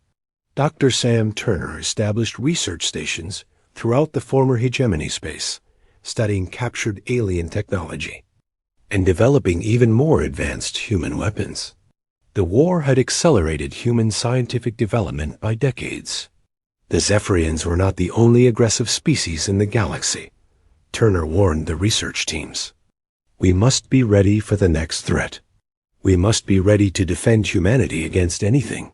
Dr. Sam Turner established research stations throughout the former hegemony space, studying captured alien technology and developing even more advanced human weapons. The war had accelerated human scientific development by decades. The Zephyrians were not the only aggressive species in the galaxy, Turner warned the research teams. We must be ready for the next threat. We must be ready to defend humanity against anything.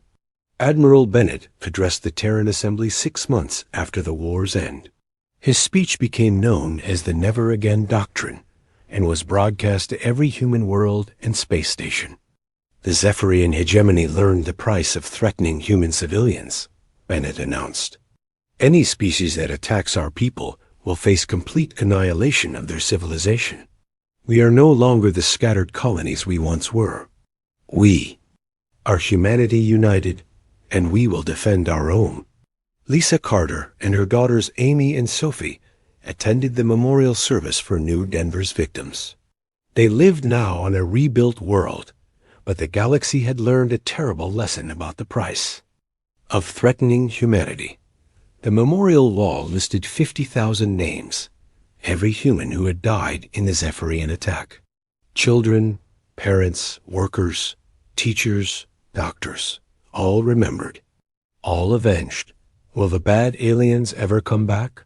Admiral Bennett addressed the Terran Assembly 6 months after the war's end. His speech became known as the Never Again Doctrine and was broadcast to every human world and space station. The Zephyrian hegemony learned the price of threatening human civilians, Bennett announced. Any species that attacks our people will face complete annihilation of their civilization. We are no longer the scattered colonies we once were. We are humanity united, and we will defend our own. Lisa Carter and her daughters Amy and Sophie attended the memorial service for New Denver's victims. They lived now on a rebuilt world, but the galaxy had learned a terrible lesson about the price of threatening humanity. The memorial wall listed 50,000 names, every human who had died in the Zephyrian attack. Children, parents, workers, teachers, doctors, all remembered, all avenged. Will the bad aliens ever come back?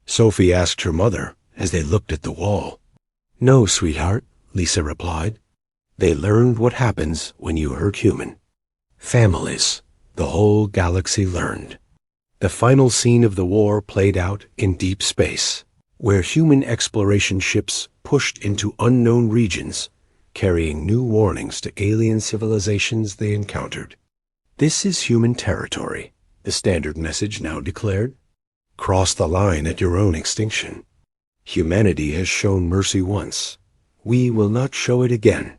Sophie asked her mother as they looked at the wall. No, sweetheart, Lisa replied. They learned what happens when you hurt human. Families, the whole galaxy learned. The final scene of the war played out in deep space, where human exploration ships pushed into unknown regions, carrying new warnings to alien civilizations they encountered. This is human territory, the standard message now declared. Cross the line at your own extinction. Humanity has shown mercy once. We will not show it again.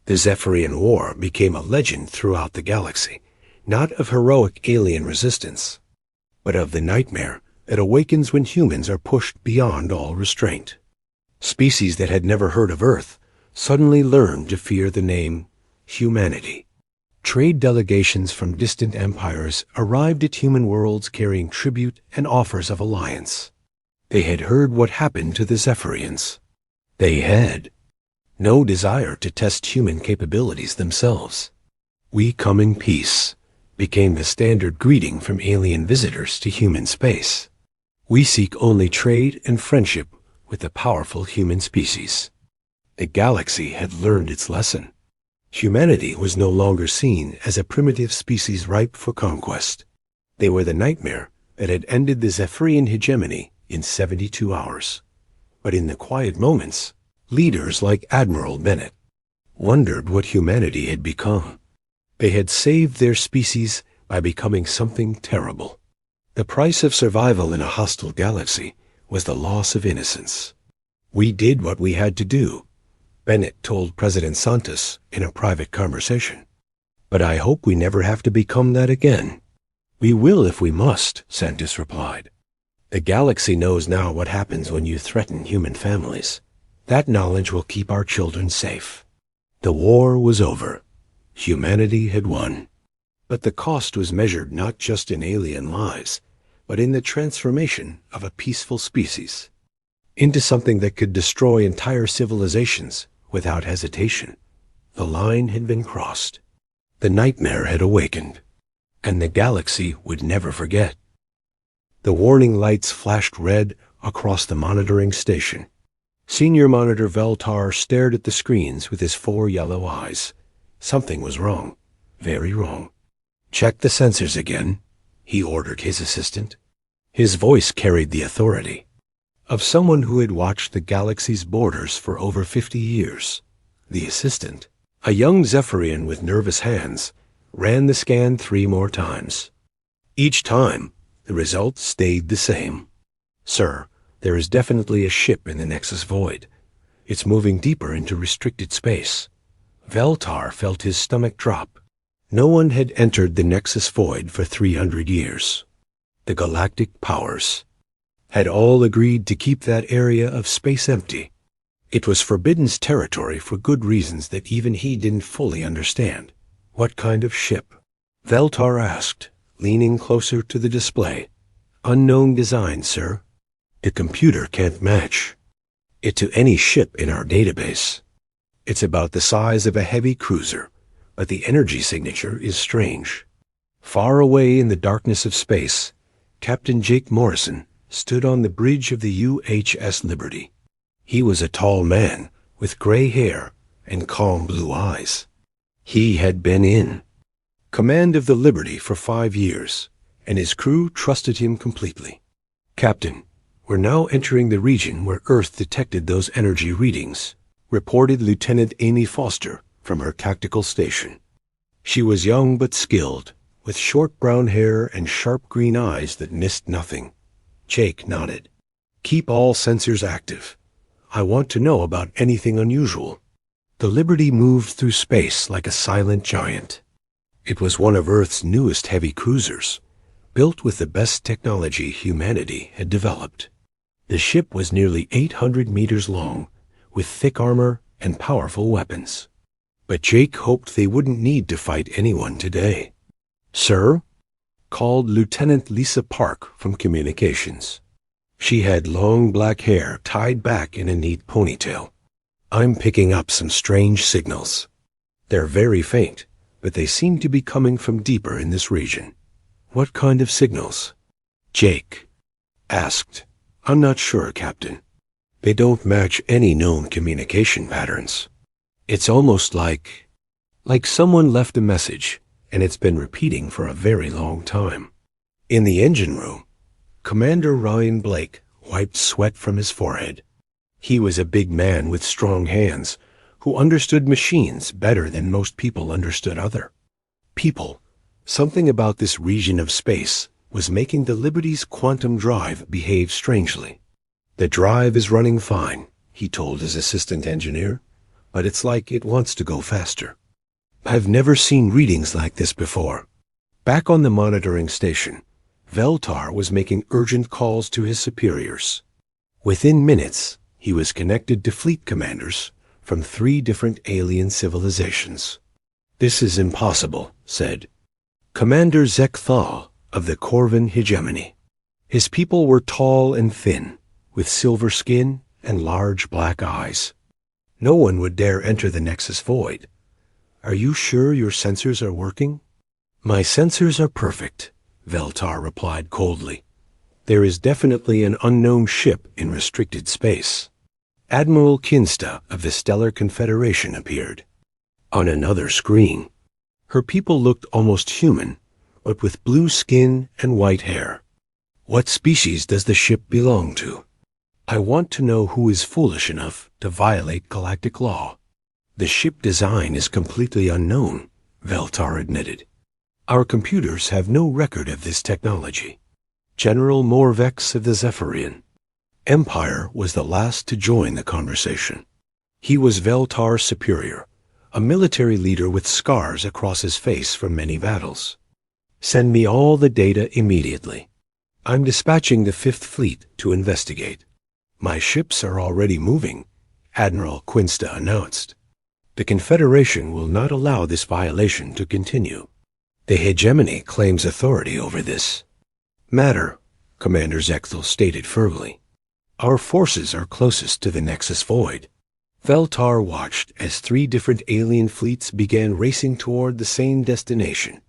The Zephyrian War became a legend throughout the galaxy, not of heroic alien resistance, but of the nightmare that awakens when humans are pushed beyond all restraint. Species that had never heard of Earth suddenly learned to fear the name humanity. Trade delegations from distant empires arrived at human worlds carrying tribute and offers of alliance. They had heard what happened to the Zephyrians. They had no desire to test human capabilities themselves. We come in peace became the standard greeting from alien visitors to human space. We seek only trade and friendship with the powerful human species. The galaxy had learned its lesson. Humanity was no longer seen as a primitive species ripe for conquest. They were the nightmare that had ended the Zephyrian hegemony in 72 hours. But in the quiet moments, leaders like Admiral Bennett wondered what humanity had become. They had saved their species by becoming something terrible. The price of survival in a hostile galaxy was the loss of innocence. We did what we had to do, Bennett told President Santos in a private conversation. But I hope we never have to become that again. We will if we must, Santos replied. The galaxy knows now what happens when you threaten human families. That knowledge will keep our children safe. The war was over. Humanity had won. But the cost was measured not just in alien lives, but in the transformation of a peaceful species into something that could destroy entire civilizations without hesitation. The line had been crossed. The nightmare had awakened, and the galaxy would never forget. The warning lights flashed red across the monitoring station. Senior Monitor Veltar stared at the screens with his 4 yellow eyes. Something was wrong. Very wrong. Check the sensors again. he ordered his assistant. His voice carried the authority of someone who had watched the galaxy's borders for over 50 years. The assistant, a young Zephyrian with nervous hands, ran the scan 3 more times. Each time, the result stayed the same. Sir, there is definitely a ship in the Nexus Void. It's moving deeper into restricted space. Veltar felt his stomach drop. No one had entered the Nexus Void for 300 years. The galactic powers had all agreed to keep that area of space empty. It was Forbidden's territory for good reasons that even he didn't fully understand. What kind of ship? Veltar asked, leaning closer to the display. Unknown design, sir. The computer can't match it to any ship in our database. It's about the size of a heavy cruiser, but the energy signature is strange. Far away in the darkness of space, Captain Jake Morrison stood on the bridge of the UHS Liberty. He was a tall man with gray hair and calm blue eyes. He had been in command of the Liberty for 5 years, and his crew trusted him completely. Captain, we're now entering the region where Earth detected those energy readings, reported Lieutenant Amy Foster from her tactical station. She was young but skilled, with short brown hair and sharp green eyes that missed nothing. Jake nodded. Keep all sensors active. I want to know about anything unusual. The Liberty moved through space like a silent giant. It was one of Earth's newest heavy cruisers, built with the best technology humanity had developed. The ship was nearly 800 meters long, with thick armor and powerful weapons. But Jake hoped they wouldn't need to fight anyone today. Sir? Called Lieutenant Lisa Park from Communications. She had long black hair tied back in a neat ponytail. I'm picking up some strange signals. They're very faint, but they seem to be coming from deeper in this region. What kind of signals? Jake asked. I'm not sure, Captain. They don't match any known communication patterns. It's almost like someone left a message, and it's been repeating for a very long time. In the engine room, Commander Ryan Blake wiped sweat from his forehead. He was a big man with strong hands, who understood machines better than most people understood other people. Something about this region of space was making the Liberty's quantum drive behave strangely. The drive is running fine, he told his assistant engineer, but it's like it wants to go faster. I've never seen readings like this before. Back on the monitoring station, Veltar was making urgent calls to his superiors. Within minutes, he was connected to fleet commanders from 3 different alien civilizations. This is impossible, said Commander Zekthal of the Corvin Hegemony. His people were tall and thin, with silver skin and large black eyes. No one would dare enter the Nexus Void. Are you sure your sensors are working? My sensors are perfect, Veltar replied coldly. There is definitely an unknown ship in restricted space. Admiral Kinsta of the Stellar Confederation appeared. On another screen, her people looked almost human, but with blue skin and white hair. What species does the ship belong to? I want to know who is foolish enough to violate galactic law. The ship design is completely unknown, Veltar admitted. Our computers have no record of this technology. General Morvex of the Zephyrian. Empire was the last to join the conversation. He was Veltar's superior, a military leader with scars across his face from many battles. Send me all the data immediately. I'm dispatching the 5th Fleet to investigate. My ships are already moving, Admiral Quinsta announced. The Confederation will not allow this violation to continue. The hegemony claims authority over this matter, Commander Zechthal stated firmly. Our forces are closest to the Nexus Void. Veltar watched as 3 different alien fleets began racing toward the same destination.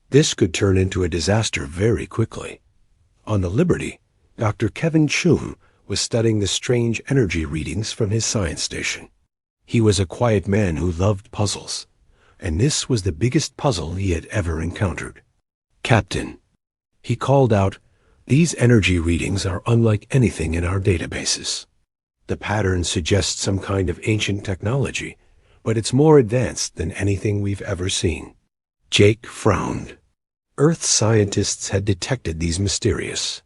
This could turn into a disaster very quickly. On the Liberty, Dr. Kevin Chum was studying the strange energy readings from his science station. He was a quiet man who loved puzzles, and this was the biggest puzzle he had ever encountered. Captain, He called out, "These energy readings are unlike anything in our databases. The pattern suggests some kind of ancient technology, but it's more advanced than anything we've ever seen." Jake frowned. Earth scientists had detected these mysterious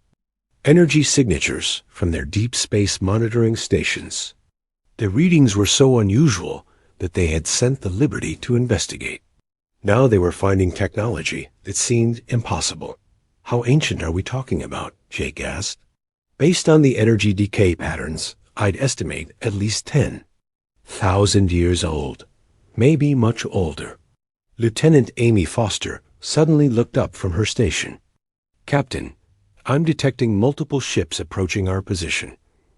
energy signatures from their deep space monitoring stations. The readings were so unusual that they had sent the Liberty to investigate. Now they were finding technology that seemed impossible. "How ancient are we talking about?" Jake asked. "Based on the energy decay patterns, I'd estimate at least 10,000 years old, maybe much older." Lieutenant Amy Foster suddenly looked up from her station. "Captain, I'm detecting multiple ships approaching our position.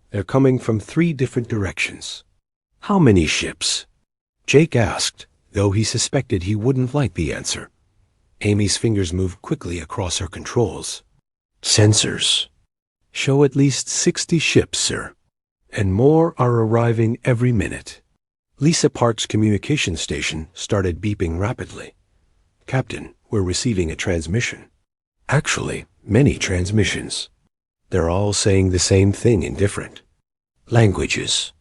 They're coming from 3 different directions." "How many ships?" Jake asked, though he suspected he wouldn't like the answer. Amy's fingers moved quickly across her controls. "Sensors show at least 60 ships, sir, and more are arriving every minute." Lisa Park's communication station started beeping rapidly. "Captain, we're receiving a transmission." Actually, many transmissions. They're all saying the same thing in different languages.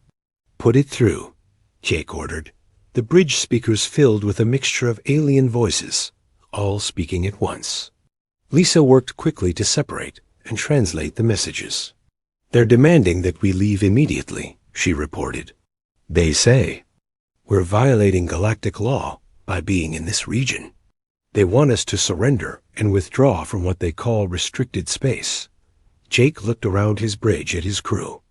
"Put it through," Jake ordered. The bridge speakers filled with a mixture of alien voices, all speaking at once. Lisa worked quickly to separate and translate the messages. "They're demanding that we leave immediately," she reported. "They say we're violating galactic law by being in this region. They want us to surrender and withdraw from what they call restricted space." Jake looked around his bridge at his crew.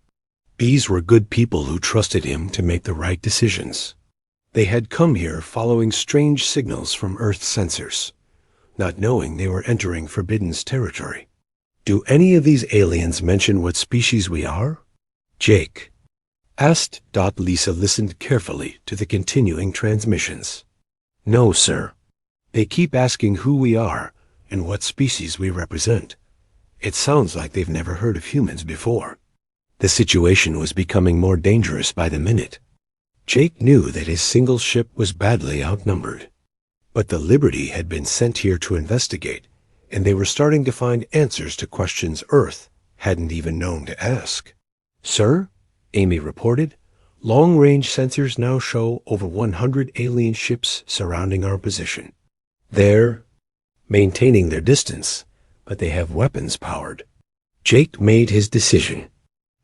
These were good people who trusted him to make the right decisions. They had come here following strange signals from Earth sensors, not knowing they were entering Forbidden's territory. "Do any of these aliens mention what species we are?" Jake asked. Lisa listened carefully to the continuing transmissions. "No, sir. They keep asking who we are and what species we represent. It sounds like they've never heard of humans before." The situation was becoming more dangerous by the minute. Jake knew that his single ship was badly outnumbered. But the Liberty had been sent here to investigate, and they were starting to find answers to questions Earth hadn't even known to ask. "Sir," Amy reported, "long-range sensors now show over 100 alien ships surrounding our position. They're maintaining their distance, but they have weapons powered." Jake made his decision.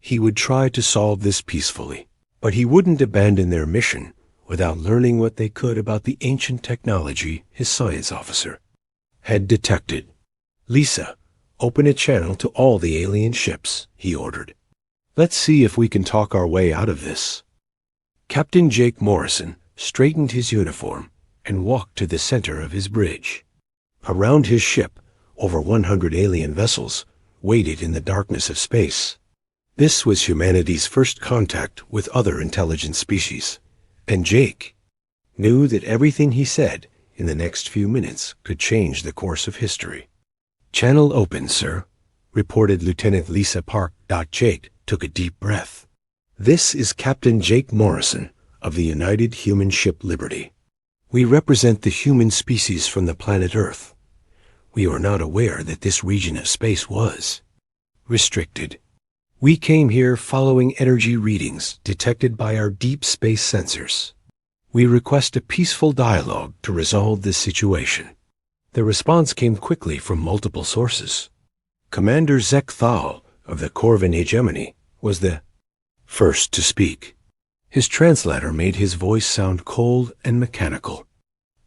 He would try to solve this peacefully, but he wouldn't abandon their mission without learning what they could about the ancient technology his science officer had detected. "Lisa, open a channel to all the alien ships," he ordered. "Let's see if we can talk our way out of this." Captain Jake Morrison straightened his uniform and walked to the center of his bridge. Around his ship, over 100 alien vessels waited in the darkness of space. This was humanity's first contact with other intelligent species, and Jake knew that everything he said in the next few minutes could change the course of history. "Channel open, sir," reported Lieutenant Lisa Park. Jake took a deep breath. "This is Captain Jake Morrison of the United Human Ship Liberty. We represent the human species from the planet Earth. We were not aware that this region of space was restricted. We came here following energy readings detected by our deep space sensors. We request a peaceful dialogue to resolve this situation." The response came quickly from multiple sources. Commander Zek Thal of the Corvin Hegemony was the first to speak. His translator made his voice sound cold and mechanical.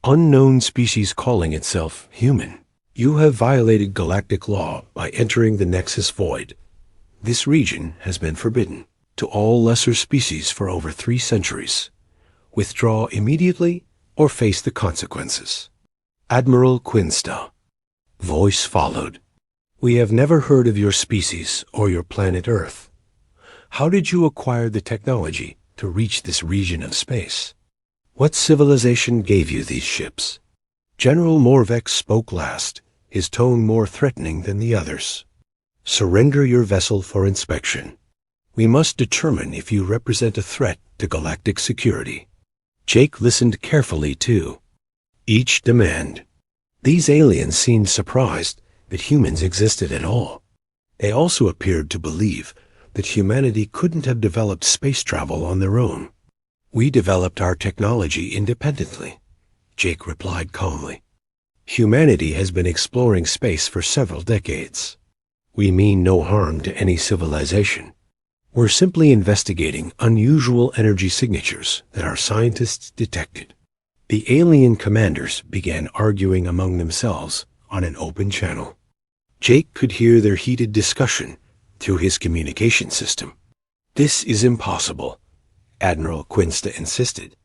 "Unknown species calling itself human. You have violated galactic law by entering the Nexus Void. This region has been forbidden to all lesser species for over 3 centuries. Withdraw immediately or face the consequences. Admiral Quinstow." Voice followed. "We have never heard of your species or your planet Earth. How did you acquire the technology to reach this region of space? What civilization gave you these ships?" General Morvex spoke last, his tone more threatening than the others. "Surrender your vessel for inspection. We must determine if you represent a threat to galactic security." Jake listened carefully, too. Each demand. These aliens seemed surprised that humans existed at all. They also appeared to believe that humanity couldn't have developed space travel on their own. "We developed our technology independently," Jake replied calmly. "Humanity has been exploring space for several decades. We mean no harm to any civilization. We're simply investigating unusual energy signatures that our scientists detected." The alien commanders began arguing among themselves on an open channel. Jake could hear their heated discussion through his communication system. "This is impossible," Admiral Quinsta insisted.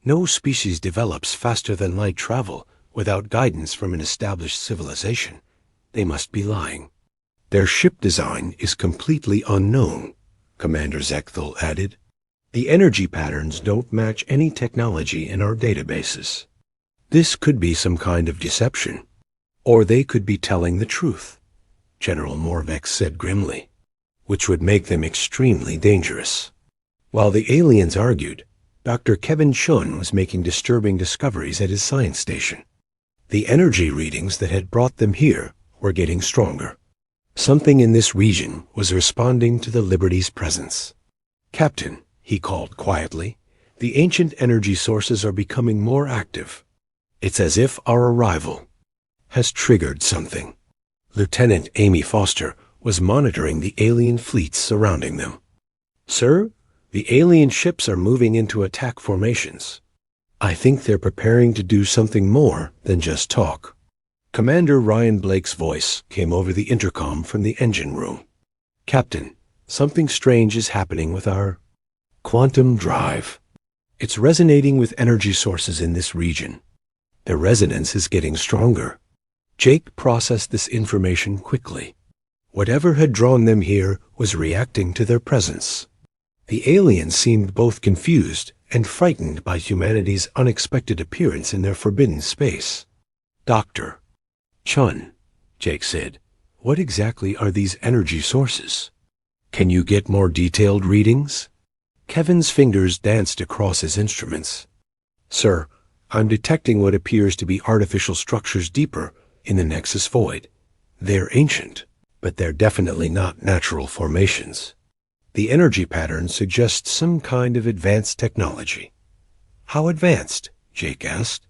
"No species develops faster than light travel without guidance from an established civilization. They must be lying." "Their ship design is completely unknown," Commander Zechthul added. "The energy patterns don't match any technology in our databases. This could be some kind of deception. Or they could be telling the truth," General Morvex said grimly, "which would make them extremely dangerous." While the aliens argued, Dr. Kevin Chun was making disturbing discoveries at his science station. The energy readings that had brought them here were getting stronger. Something in this region was responding to the Liberty's presence. "Captain," he called quietly, "the ancient energy sources are becoming more active. It's as if our arrival has triggered something." Lieutenant Amy Foster was monitoring the alien fleets surrounding them. "Sir, the alien ships are moving into attack formations. I think they're preparing to do something more than just talk." Commander Ryan Blake's voice came over the intercom from the engine room. "Captain, something strange is happening with our quantum drive. It's resonating with energy sources in this region. The resonance is getting stronger." Jake processed this information quickly. Whatever had drawn them here was reacting to their presence. The aliens seemed both confused and frightened by humanity's unexpected appearance in their forbidden space. "Dr. Chun," Jake said, "what exactly are these energy sources? Can you get more detailed readings?" Kevin's fingers danced across his instruments. "Sir, I'm detecting what appears to be artificial structures deeper in the Nexus Void. They're ancient, but they're definitely not natural formations. The energy pattern suggests some kind of advanced technology." "How advanced?" Jake asked.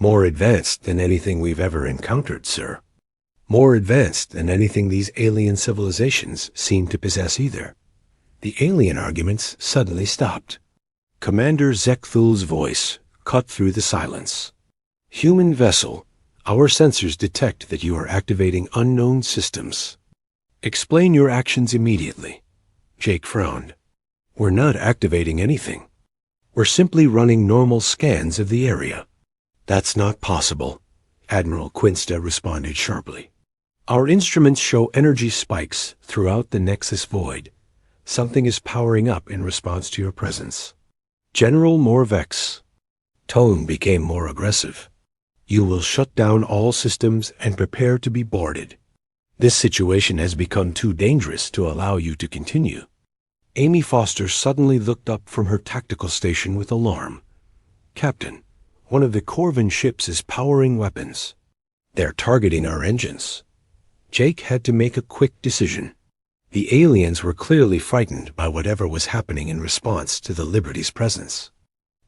"More advanced than anything we've ever encountered, sir. More advanced than anything these alien civilizations seem to possess either." The alien arguments suddenly stopped. Commander Zechthul's voice cut through the silence. "Human vessel, our sensors detect that you are activating unknown systems. Explain your actions immediately." Jake frowned. "We're not activating anything. We're simply running normal scans of the area." "That's not possible," Admiral Quinsta responded sharply. "Our instruments show energy spikes throughout the Nexus Void. Something is powering up in response to your presence." General Morvex' tone became more aggressive. "You will shut down all systems and prepare to be boarded. This situation has become too dangerous to allow you to continue." Amy Foster suddenly looked up from her tactical station with alarm. "Captain, one of the Corvin ships is powering weapons. They're targeting our engines." Jake had to make a quick decision. The aliens were clearly frightened by whatever was happening in response to the Liberty's presence.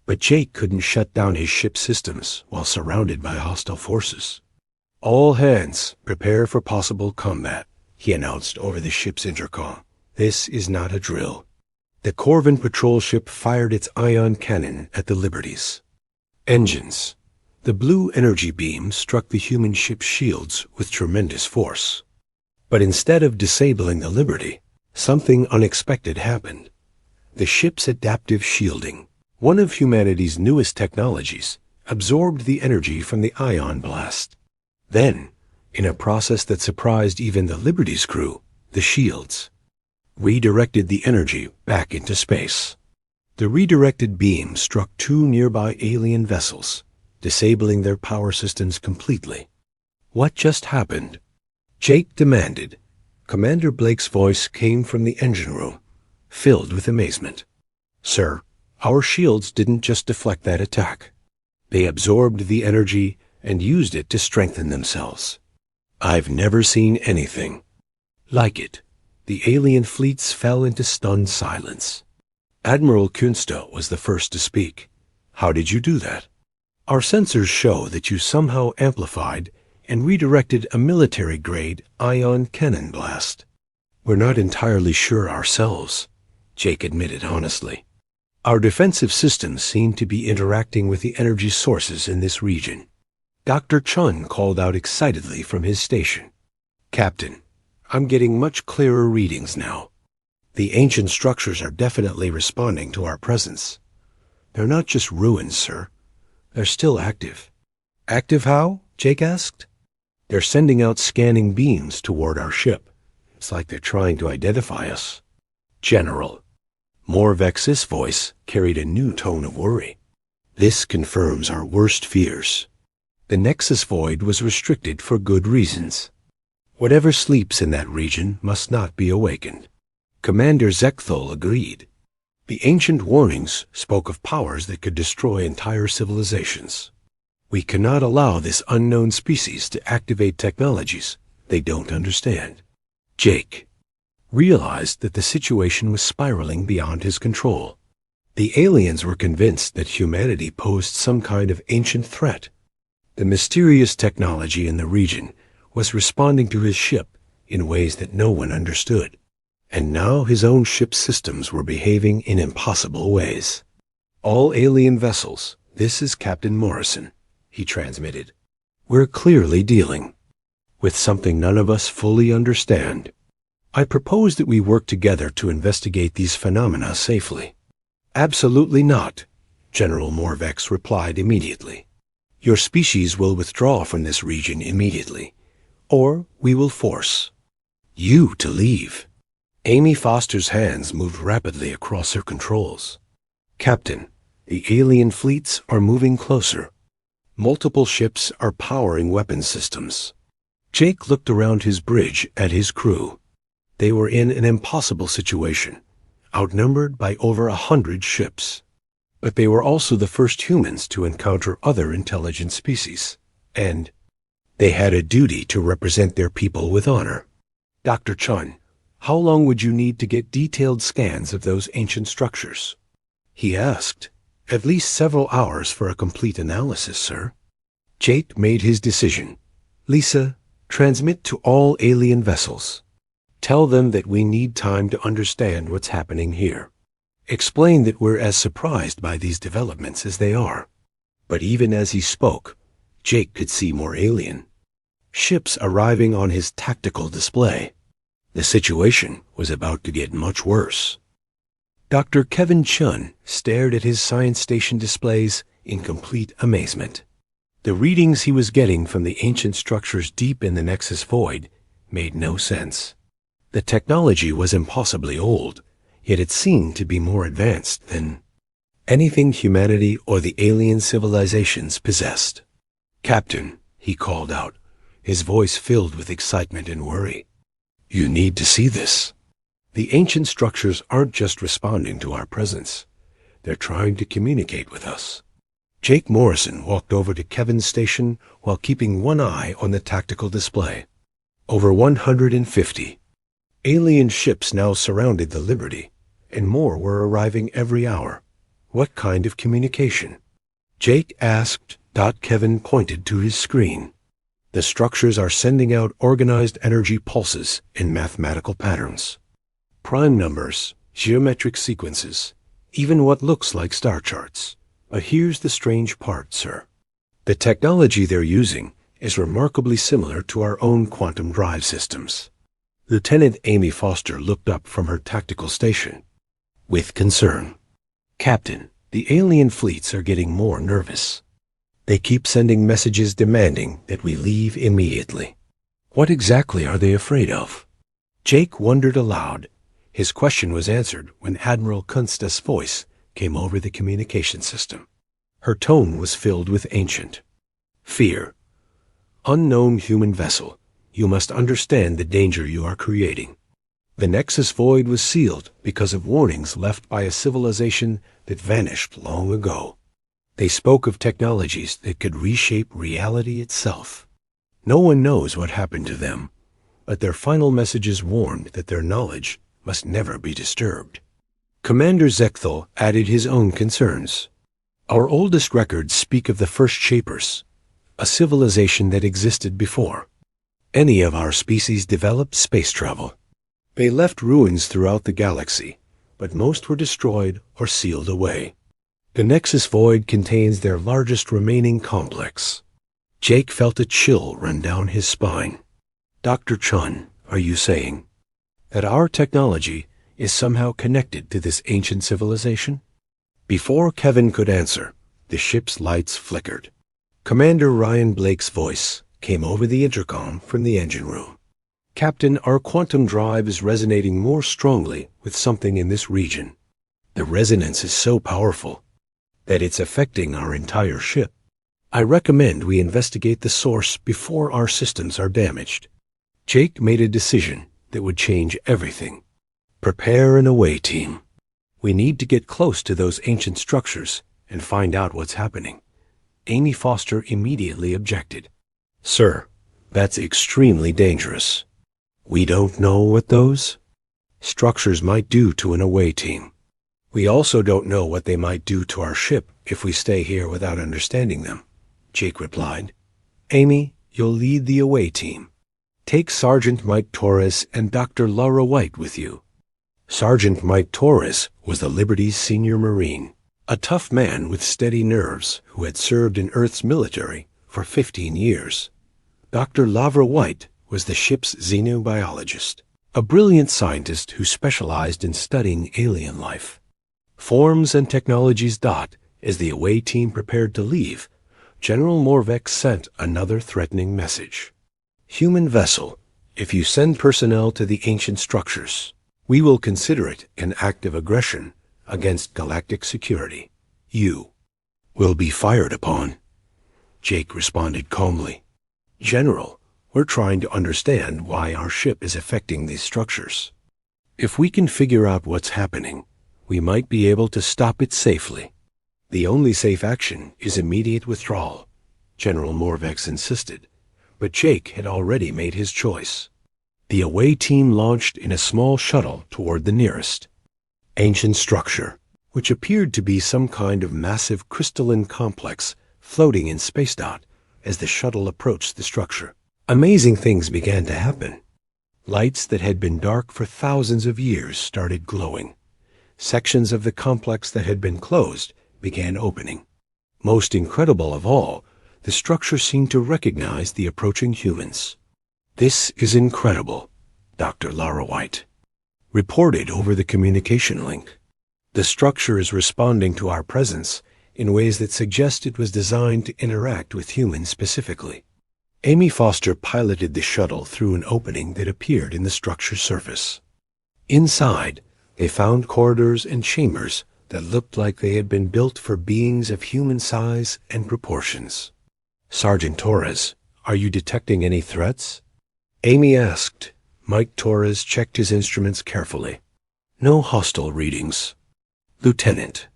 But Jake couldn't shut down his ship's systems while surrounded by hostile forces. "All hands, prepare for possible combat," he announced over the ship's intercom. "This is not a drill." The Corvin patrol ship fired its ion cannon at the Liberties. Engines. The blue energy beam struck the human ship's shields with tremendous force. But instead of disabling the Liberty, something unexpected happened. The ship's adaptive shielding, one of humanity's newest technologies, absorbed the energy from the ion blast. Then, in a process that surprised even the Liberty's crew, the shields redirected the energy back into space. The redirected beam struck two nearby alien vessels, disabling their power systems completely. "What just happened?" Jake demanded. Commander Blake's voice came from the engine room, filled with amazement. "Sir, our shields didn't just deflect that attack. They absorbed the energy and used it to strengthen themselves. I've never seen anything like it. The alien fleets fell into stunned silence. Admiral Kunste was the first to speak. How did you do that? Our sensors show that you somehow amplified and redirected a military-grade ion cannon blast. We're not entirely sure ourselves, Jake admitted honestly. Our defensive systems seem to be interacting with the energy sources in this region. Dr. Chun called out excitedly from his station. Captain, I'm getting much clearer readings now. The ancient structures are definitely responding to our presence. They're not just ruins, sir. They're still active. Active how? Jake asked. They're sending out scanning beams toward our ship. It's like they're trying to identify us. General. Morvex's voice carried a new tone of worry. This confirms our worst fears. The Nexus Void was restricted for good reasons. Whatever sleeps in that region must not be awakened. Commander Zekthol agreed. The ancient warnings spoke of powers that could destroy entire civilizations. We cannot allow this unknown species to activate technologies they don't understand. Jake realized that the situation was spiraling beyond his control. The aliens were convinced that humanity posed some kind of ancient threat. The mysterious technology in the region was responding to his ship in ways that no one understood. And now his own ship's systems were behaving in impossible ways. All alien vessels, this is Captain Morrison, he transmitted. We're clearly dealing with something none of us fully understand. I propose that we work together to investigate these phenomena safely. Absolutely not, General Morvex replied immediately. Your species will withdraw from this region immediately, or we will force you to leave. Amy Foster's hands moved rapidly across her controls. Captain, the alien fleets are moving closer. Multiple ships are powering weapon systems. Jake looked around his bridge at his crew. They were in an impossible situation, outnumbered by over 100 ships. But they were also the first humans to encounter other intelligent species, and they had a duty to represent their people with honor. Dr. Chun, how long would you need to get detailed scans of those ancient structures? He asked. At least several hours for a complete analysis, sir. Jake made his decision. Lisa, transmit to all alien vessels. Tell them that we need time to understand what's happening here. Explain that we're as surprised by these developments as they are. But even as he spoke, Jake could see more alien ships arriving on his tactical display. The situation was about to get much worse. Dr. Kevin Chun stared at his science station displays in complete amazement. The readings he was getting from the ancient structures deep in the Nexus Void made no sense. The technology was impossibly old, yet it seemed to be more advanced than anything humanity or the alien civilizations possessed. Captain, he called out, his voice filled with excitement and worry. You need to see this. The ancient structures aren't just responding to our presence. They're trying to communicate with us. Jake Morrison walked over to Kevin's station while keeping one eye on the tactical display. Over 150 alien ships now surrounded the Liberty, and more were arriving every hour. What kind of communication? Jake asked. Kevin pointed to his screen. The structures are sending out organized energy pulses in mathematical patterns. Prime numbers, geometric sequences, even what looks like star charts. But here's the strange part, sir. The technology they're using is remarkably similar to our own quantum drive systems. Lieutenant Amy Foster looked up from her tactical station with concern. Captain, the alien fleets are getting more nervous. They keep sending messages demanding that we leave immediately. What exactly are they afraid of? Jake wondered aloud. His question was answered when Admiral Kunste's voice came over the communication system. Her tone was filled with ancient fear. Unknown human vessel, you must understand the danger you are creating. The Nexus Void was sealed because of warnings left by a civilization that vanished long ago. They spoke of technologies that could reshape reality itself. No one knows what happened to them, but their final messages warned that their knowledge must never be disturbed. Commander Zechthel added his own concerns. Our oldest records speak of the first Shapers, a civilization that existed before any of our species developed space travel. They left ruins throughout the galaxy, but most were destroyed or sealed away. The Nexus Void contains their largest remaining complex. Jake felt a chill run down his spine. Dr. Chun, are you saying that our technology is somehow connected to this ancient civilization? Before Kevin could answer, the ship's lights flickered. Commander Ryan Blake's voice came over the intercom from the engine room. Captain, our quantum drive is resonating more strongly with something in this region. The resonance is so powerful that it's affecting our entire ship. I recommend we investigate the source before our systems are damaged. Jake made a decision that would change everything. Prepare an away team. We need to get close to those ancient structures and find out what's happening. Amy Foster immediately objected. Sir, that's extremely dangerous. We don't know what those structures might do to an away team. We also don't know what they might do to our ship if we stay here without understanding them, Jake replied. Amy, you'll lead the away team. Take Sergeant Mike Torres and Dr. Laura White with you. Sergeant Mike Torres was the Liberty's senior Marine, a tough man with steady nerves who had served in Earth's military for 15 years. Dr. Laura White was the ship's xenobiologist, a brilliant scientist who specialized in studying alien life. Forms and technologies dot, as the away team prepared to leave, General Morvex sent another threatening message. Human vessel, if you send personnel to the ancient structures, we will consider it an act of aggression against galactic security. You will be fired upon. Jake responded calmly. General, we're trying to understand why our ship is affecting these structures. If we can figure out what's happening, we might be able to stop it safely. The only safe action is immediate withdrawal, General Morvex insisted, but Jake had already made his choice. The away team launched in a small shuttle toward the nearest ancient structure, which appeared to be some kind of massive crystalline complex floating in space dot as the shuttle approached the structure. Amazing things began to happen. Lights that had been dark for thousands of years started glowing. Sections of the complex that had been closed began opening. Most incredible of all, the structure seemed to recognize the approaching humans. This is incredible, Dr. Laura White reported over the communication link. The structure is responding to our presence in ways that suggest it was designed to interact with humans specifically. Amy Foster piloted the shuttle through an opening that appeared in the structure's surface. Inside, they found corridors and chambers that looked like they had been built for beings of human size and proportions. Sergeant Torres, are you detecting any threats? Amy asked. Mike Torres checked his instruments carefully. No hostile readings, Lieutenant,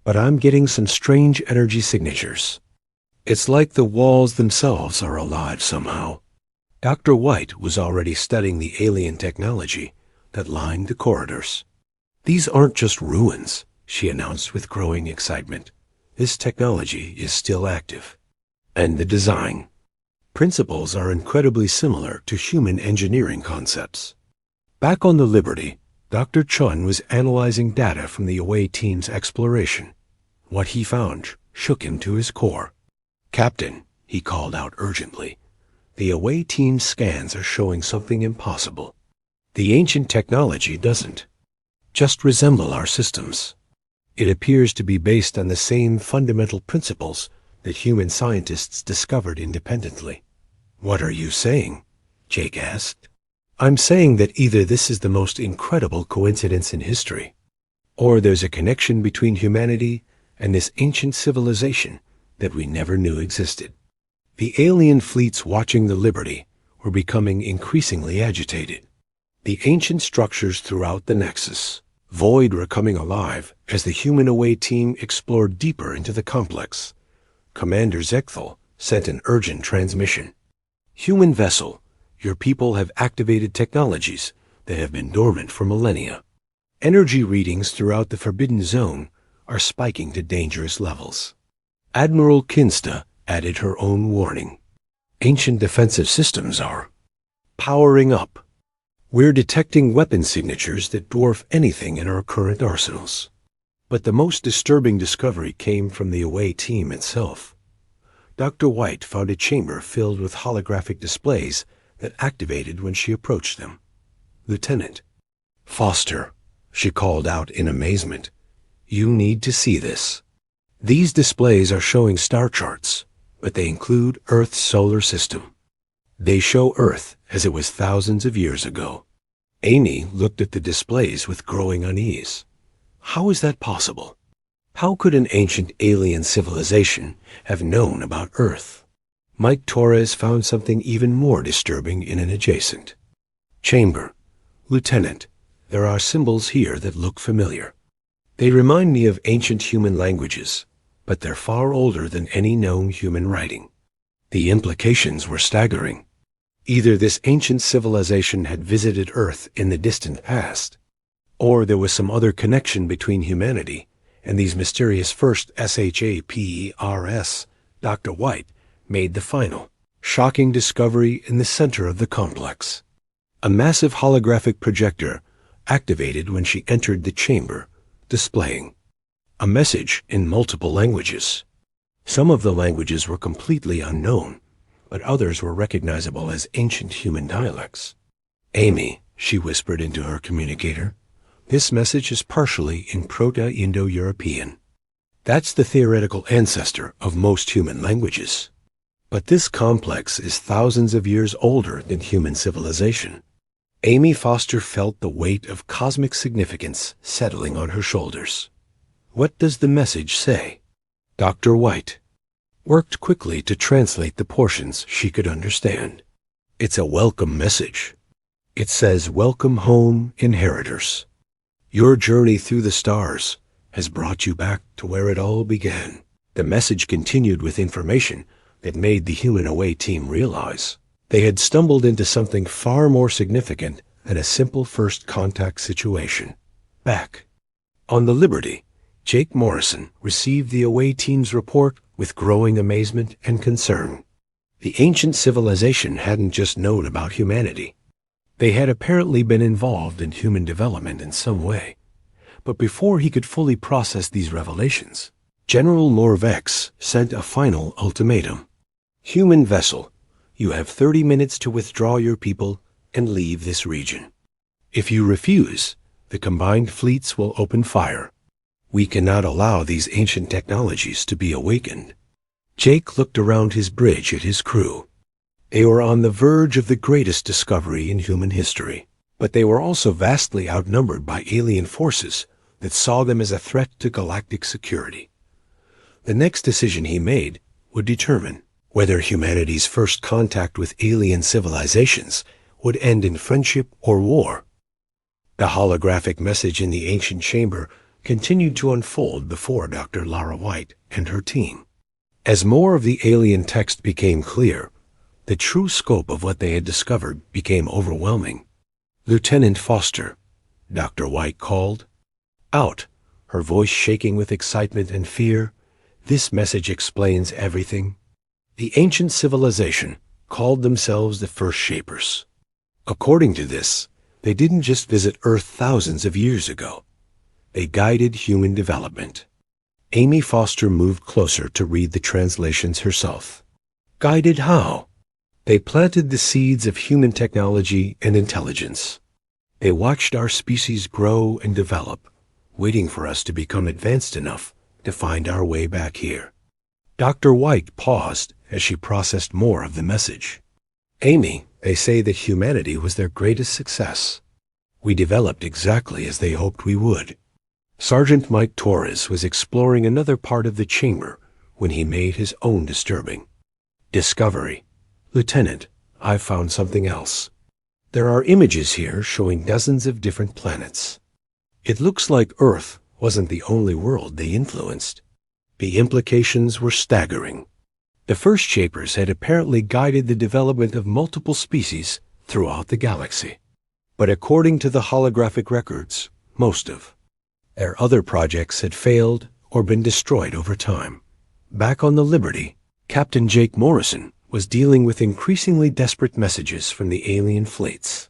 but I'm getting some strange energy signatures. It's like the walls themselves are alive somehow. Dr. White was already studying the alien technology that lined the corridors. These aren't just ruins, she announced with growing excitement. This technology is still active. And the design principles are incredibly similar to human engineering concepts. Back on the Liberty, Dr. Chun was analyzing data from the away team's exploration. What he found shook him to his core. Captain, he called out urgently, the away team's scans are showing something impossible. The ancient technology doesn't just resemble our systems. It appears to be based on the same fundamental principles that human scientists discovered independently. What are you saying? Jake asked. I'm saying that either this is the most incredible coincidence in history, or there's a connection between humanity and this ancient civilization that we never knew existed. The alien fleets watching the Liberty were becoming increasingly agitated. The ancient structures throughout the Nexus Void were coming alive as the human away team explored deeper into the complex. Commander Zechthel sent an urgent transmission. Human vessel, your people have activated technologies that have been dormant for millennia. Energy readings throughout the Forbidden Zone are spiking to dangerous levels. Admiral Kinsta added her own warning. Ancient defensive systems are powering up. We're detecting weapon signatures that dwarf anything in our current arsenals. But the most disturbing discovery came from the away team itself. Dr. White found a chamber filled with holographic displays that activated when she approached them. Lieutenant Foster, she called out in amazement, you need to see this. These displays are showing star charts, but they include Earth's solar system. They show Earth as it was thousands of years ago. Amy looked at the displays with growing unease. How is that possible? How could an ancient alien civilization have known about Earth? Mike Torres found something even more disturbing in an adjacent chamber. Lieutenant, there are symbols here that look familiar. They remind me of ancient human languages, but they're far older than any known human writing. The implications were staggering. Either this ancient civilization had visited Earth in the distant past, or there was some other connection between humanity and these mysterious first SHAPERS. Dr. White made the final, shocking discovery in the center of the complex. A massive holographic projector activated when she entered the chamber, displaying a message in multiple languages. Some of the languages were completely unknown, but others were recognizable as ancient human dialects. Amy, she whispered into her communicator, this message is partially in Proto-Indo-European. That's the theoretical ancestor of most human languages. But this complex is thousands of years older than human civilization. Amy Foster felt the weight of cosmic significance settling on her shoulders. What does the message say? Dr. White worked quickly to translate the portions she could understand. It's a welcome message. It says, welcome home, inheritors. Your journey through the stars has brought you back to where it all began. The message continued with information that made the human away team realize they had stumbled into something far more significant than a simple first contact situation. Back on the Liberty, Jake Morrison received the away team's report with growing amazement and concern. The ancient civilization hadn't just known about humanity. They had apparently been involved in human development in some way. But before he could fully process these revelations, General Lorvex sent a final ultimatum. Human vessel, you have 30 minutes to withdraw your people and leave this region. If you refuse, the combined fleets will open fire. We cannot allow these ancient technologies to be awakened. Jake looked around his bridge at his crew. They were on the verge of the greatest discovery in human history, but they were also vastly outnumbered by alien forces that saw them as a threat to galactic security. The next decision he made would determine whether humanity's first contact with alien civilizations would end in friendship or war. The holographic message in the ancient chamber continued to unfold before Dr. Lara White and her team. As more of the alien text became clear, the true scope of what they had discovered became overwhelming. Lieutenant Foster, Dr. White called. Out, her voice shaking with excitement and fear. This message explains everything. The ancient civilization called themselves the First Shapers. According to this, they didn't just visit Earth thousands of years ago. They guided human development. Amy Foster moved closer to read the translations herself. Guided how? They planted the seeds of human technology and intelligence. They watched our species grow and develop, waiting for us to become advanced enough to find our way back here. Dr. White paused as she processed more of the message. Amy, they say that humanity was their greatest success. We developed exactly as they hoped we would. Sergeant Mike Torres was exploring another part of the chamber when he made his own disturbing discovery. Lieutenant, I've found something else. There are images here showing dozens of different planets. It looks like Earth wasn't the only world they influenced. The implications were staggering. The first shapers had apparently guided the development of multiple species throughout the galaxy. But according to the holographic records, most of their other projects had failed or been destroyed over time. Back on the Liberty, Captain Jake Morrison was dealing with increasingly desperate messages from the alien fleets.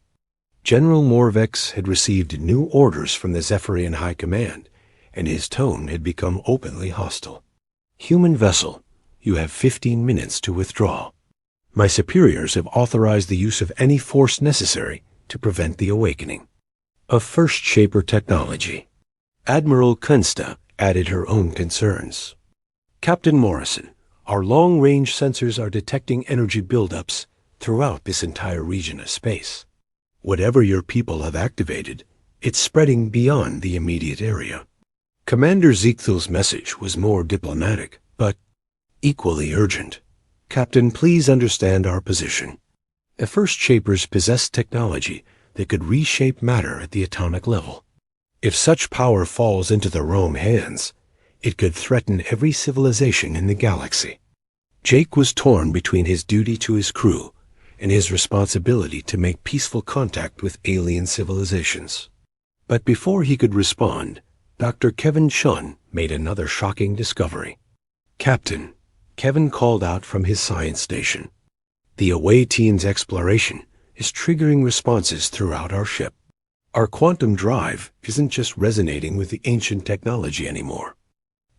General Morvex had received new orders from the Zephyrian High Command, and his tone had become openly hostile. "Human vessel, you have 15 minutes to withdraw. My superiors have authorized the use of any force necessary to prevent the awakening." Of First Shaper technology, Admiral Kunsta added her own concerns. "Captain Morrison, our long-range sensors are detecting energy buildups throughout this entire region of space. Whatever your people have activated, it's spreading beyond the immediate area." Commander Ziegthel's message was more diplomatic, but equally urgent. "Captain, please understand our position. The First Shapers possess technology that could reshape matter at the atomic level. If such power falls into the wrong hands, it could threaten every civilization in the galaxy." Jake was torn between his duty to his crew and his responsibility to make peaceful contact with alien civilizations. But before he could respond, Dr. Kevin Shun made another shocking discovery. "Captain," Kevin called out from his science station, "the away team's exploration is triggering responses throughout our ship. Our quantum drive isn't just resonating with the ancient technology anymore.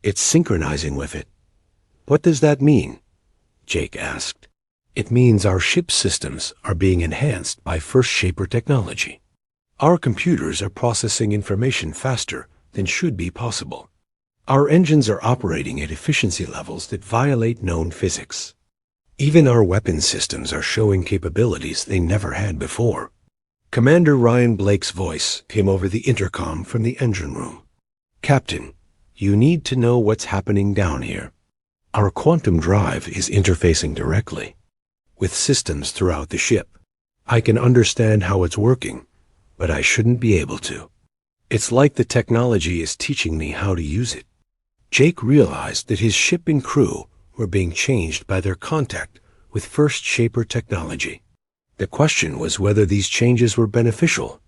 It's synchronizing with it." "What does that mean?" Jake asked. "It means our ship systems are being enhanced by First Shaper technology. Our computers are processing information faster than should be possible. Our engines are operating at efficiency levels that violate known physics. Even our weapon systems are showing capabilities they never had before." Commander Ryan Blake's voice came over the intercom from the engine room. "Captain, you need to know what's happening down here. Our quantum drive is interfacing directly with systems throughout the ship. I can understand how it's working, but I shouldn't be able to. It's like the technology is teaching me how to use it." Jake realized that his ship and crew were being changed by their contact with First Shaper technology. The question was whether these changes were beneficial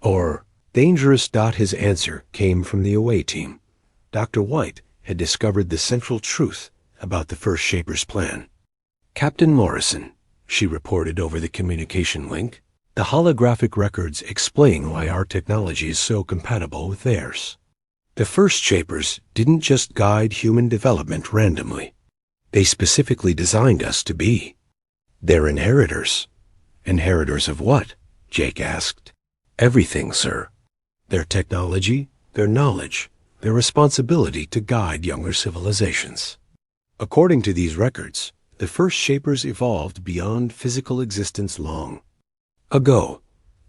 or dangerous. His answer came from the away team. Dr. White had discovered the central truth about the First Shaper's plan. "Captain Morrison," she reported over the communication link, "the holographic records explain why our technology is so compatible with theirs. The First Shapers didn't just guide human development randomly. They specifically designed us to be their inheritors." "Inheritors of what?" Jake asked. "Everything, sir. Their technology, their knowledge, their responsibility to guide younger civilizations. According to these records, the First Shapers evolved beyond physical existence long ago.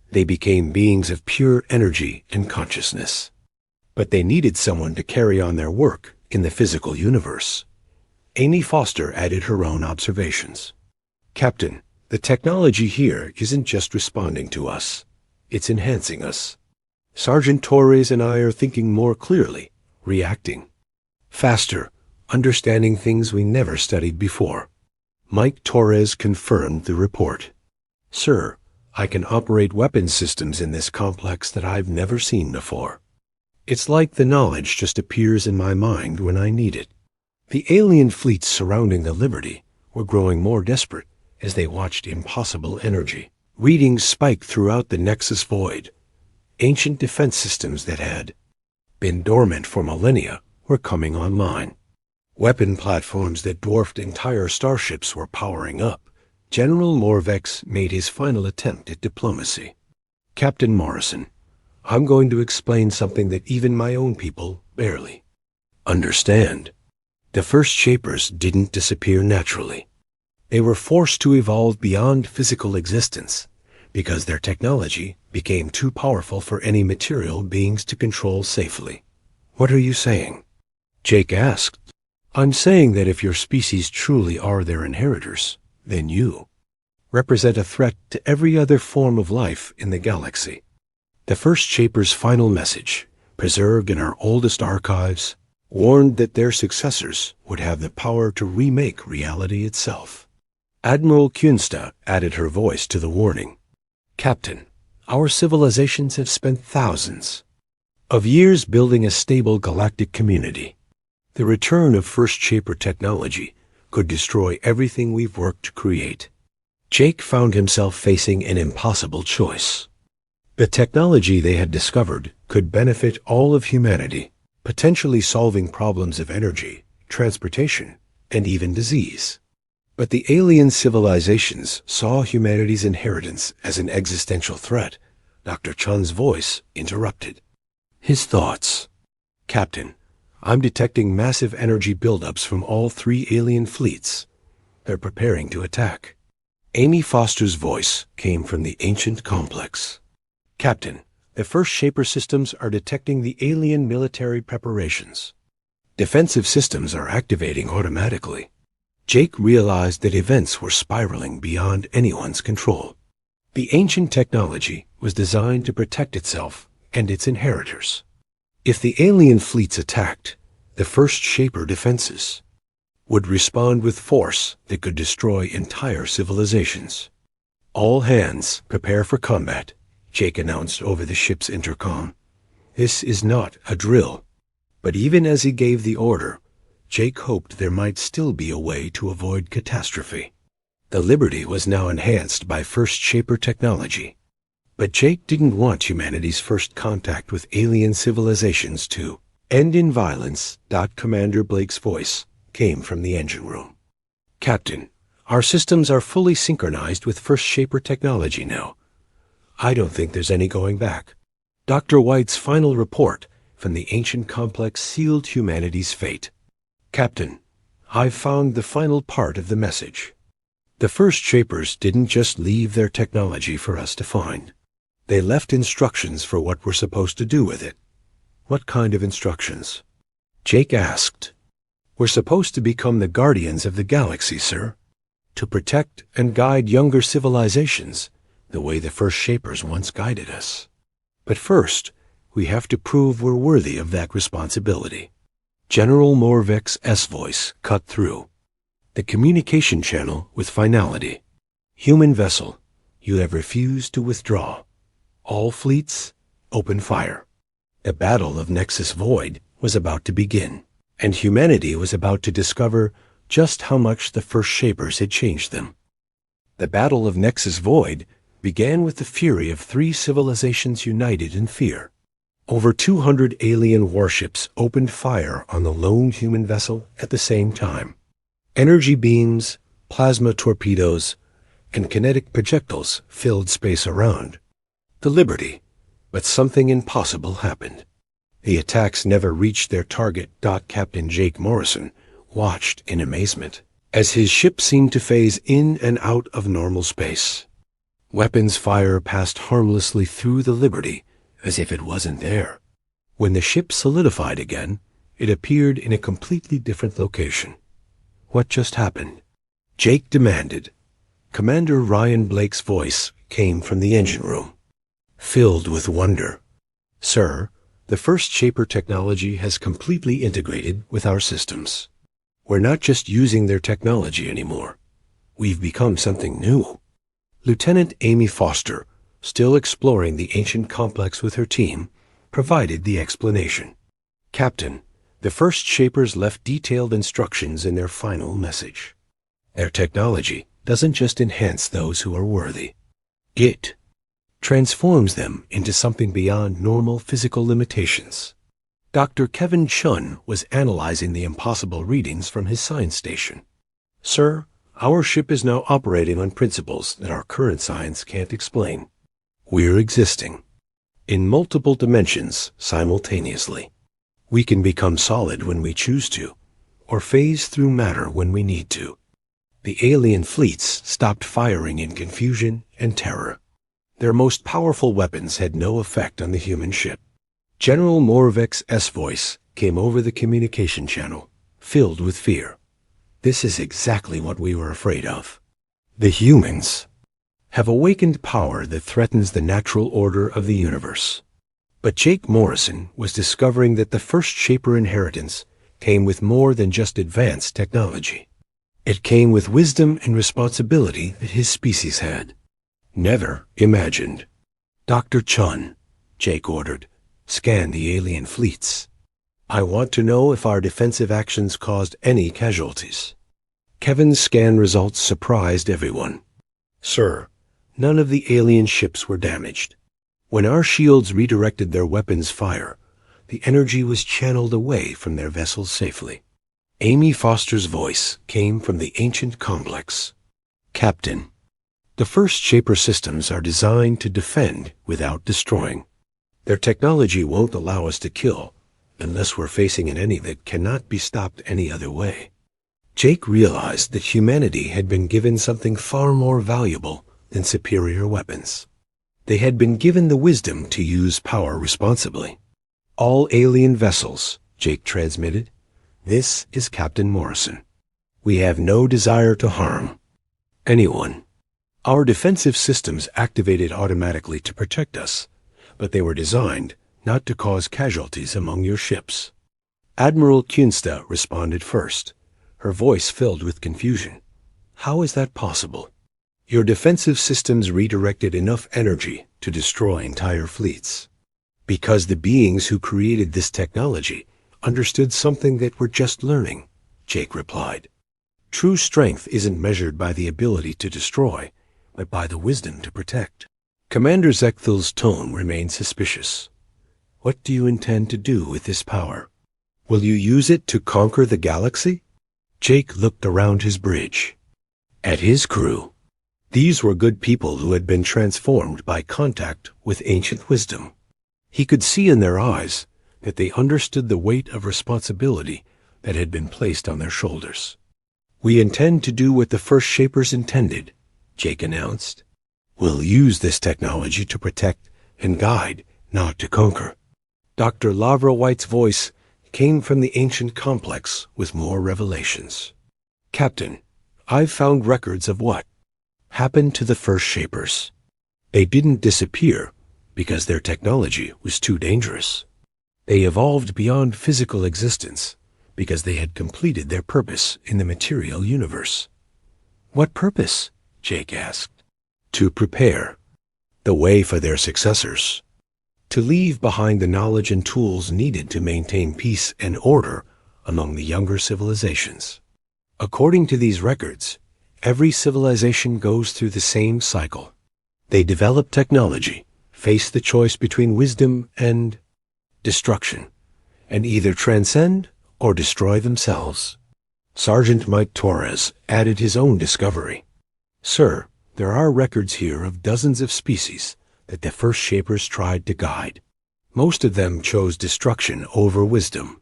They became beings of pure energy and consciousness. But they needed someone to carry on their work in the physical universe." Amy Foster added her own observations. "Captain, the technology here isn't just responding to us. It's enhancing us. Sergeant Torres and I are thinking more clearly, reacting faster, understanding things we never studied before." Mike Torres confirmed the report. "Sir, I can operate weapon systems in this complex that I've never seen before. It's like the knowledge just appears in my mind when I need it." The alien fleets surrounding the Liberty were growing more desperate as they watched impossible energy readings spike throughout the Nexus void. Ancient defense systems that had been dormant for millennia were coming online. Weapon platforms that dwarfed entire starships were powering up. General Morvex made his final attempt at diplomacy. "Captain Morrison, I'm going to explain something that even my own people barely understand. The First Shapers didn't disappear naturally. They were forced to evolve beyond physical existence because their technology became too powerful for any material beings to control safely." "What are you saying?" Jake asked. "I'm saying that if your species truly are their inheritors, then you represent a threat to every other form of life in the galaxy. The First Shaper's final message, preserved in our oldest archives, warned that their successors would have the power to remake reality itself. Admiral Kunsta added her voice to the warning. Captain, our civilizations have spent thousands of years building a stable galactic community. The return of First Shaper technology could destroy everything we've worked to create. Jake found himself facing an impossible choice. The technology they had discovered could benefit all of humanity, potentially solving problems of energy, transportation, and even disease. But the alien civilizations saw humanity's inheritance as an existential threat. Dr. Chun's voice interrupted his thoughts. Captain, I'm detecting massive energy buildups from all 3 alien fleets. They're preparing to attack. Amy Foster's voice came from the ancient complex. Captain, the First Shaper systems are detecting the alien military preparations. Defensive systems are activating automatically. Jake realized that events were spiraling beyond anyone's control. The ancient technology was designed to protect itself and its inheritors. If the alien fleets attacked, the First Shaper defenses would respond with force that could destroy entire civilizations. All hands prepare for combat, Jake announced over the ship's intercom. This is not a drill. But even as he gave the order, Jake hoped there might still be a way to avoid catastrophe. The Liberty was now enhanced by First Shaper technology. But Jake didn't want humanity's first contact with alien civilizations to end in violence. Commander Blake's voice came from the engine room. Captain, our systems are fully synchronized with First Shaper technology now. I don't think there's any going back. Dr. White's final report from the ancient complex sealed humanity's fate. Captain, I've found the final part of the message. The First Shapers didn't just leave their technology for us to find. They left instructions for what we're supposed to do with it. What kind of instructions? Jake asked. We're supposed to become the guardians of the galaxy, sir. To protect and guide younger civilizations the way the First Shapers once guided us. But first, we have to prove we're worthy of that responsibility. General Morvek's voice cut through the communication channel with finality. Human vessel, you have refused to withdraw. All fleets, open fire. A battle of Nexus Void was about to begin, and humanity was about to discover just how much the First Shapers had changed them. The Battle of Nexus Void began with the fury of 3 civilizations united in fear. Over 200 alien warships opened fire on the lone human vessel at the same time. Energy beams, plasma torpedoes, and kinetic projectiles filled space around the Liberty, but something impossible happened. The attacks never reached their target. Captain Jake Morrison watched in amazement as his ship seemed to phase in and out of normal space. Weapons fire passed harmlessly through the Liberty as if it wasn't there. When the ship solidified again, it appeared in a completely different location. What just happened? Jake demanded. Commander Ryan Blake's voice came from the engine room, filled with wonder. Sir, the First Shaper technology has completely integrated with our systems. We're not just using their technology anymore. We've become something new. Lieutenant Amy Foster, still exploring the ancient complex with her team, provided the explanation. Captain, the First Shapers left detailed instructions in their final message. Their technology doesn't just enhance those who are worthy. It transforms them into something beyond normal physical limitations. Dr. Kevin Chun was analyzing the impossible readings from his science station. Sir, our ship is now operating on principles that our current science can't explain. We're existing in multiple dimensions simultaneously. We can become solid when we choose to, or phase through matter when we need to. The alien fleets stopped firing in confusion and terror. Their most powerful weapons had no effect on the human ship. General Morvek's voice came over the communication channel, filled with fear. This is exactly what we were afraid of. The humans have awakened power that threatens the natural order of the universe. But Jake Morrison was discovering that the First Shaper inheritance came with more than just advanced technology. It came with wisdom and responsibility that his species had never imagined. Dr. Chun, Jake ordered, scan the alien fleets. I want to know if our defensive actions caused any casualties. Kevin's scan results surprised everyone. Sir, none of the alien ships were damaged. When our shields redirected their weapons' fire, the energy was channeled away from their vessels safely. Amy Foster's voice came from the ancient complex. Captain, the first Shaper systems are designed to defend without destroying. Their technology won't allow us to kill unless we're facing an enemy that cannot be stopped any other way. Jake realized that humanity had been given something far more valuable than superior weapons. They had been given the wisdom to use power responsibly. All alien vessels, Jake transmitted. This is Captain Morrison. We have no desire to harm anyone. Our defensive systems activated automatically to protect us, but they were designed not to cause casualties among your ships. Admiral Kunsta responded first, her voice filled with confusion. How is that possible? Your defensive systems redirected enough energy to destroy entire fleets. Because the beings who created this technology understood something that we're just learning, Jake replied. True strength isn't measured by the ability to destroy, but by the wisdom to protect. Commander Zekthil's tone remained suspicious. What do you intend to do with this power? Will you use it to conquer the galaxy? Jake looked around his bridge. At his crew, these were good people who had been transformed by contact with ancient wisdom. He could see in their eyes that they understood the weight of responsibility that had been placed on their shoulders. We intend to do what the first Shapers intended, Jake announced. We'll use this technology to protect and guide, not to conquer. Dr. Lavra White's voice came from the ancient complex with more revelations. Captain, I've found records of what happened to the first Shapers. They didn't disappear because their technology was too dangerous. They evolved beyond physical existence because they had completed their purpose in the material universe. What purpose? Jake asked. To prepare the way for their successors. To leave behind the knowledge and tools needed to maintain peace and order among the younger civilizations. According to these records, every civilization goes through the same cycle. They develop technology, face the choice between wisdom and destruction, and either transcend or destroy themselves. Sergeant Mike Torres added his own discovery. Sir, there are records here of dozens of species that the first Shapers tried to guide. Most of them chose destruction over wisdom.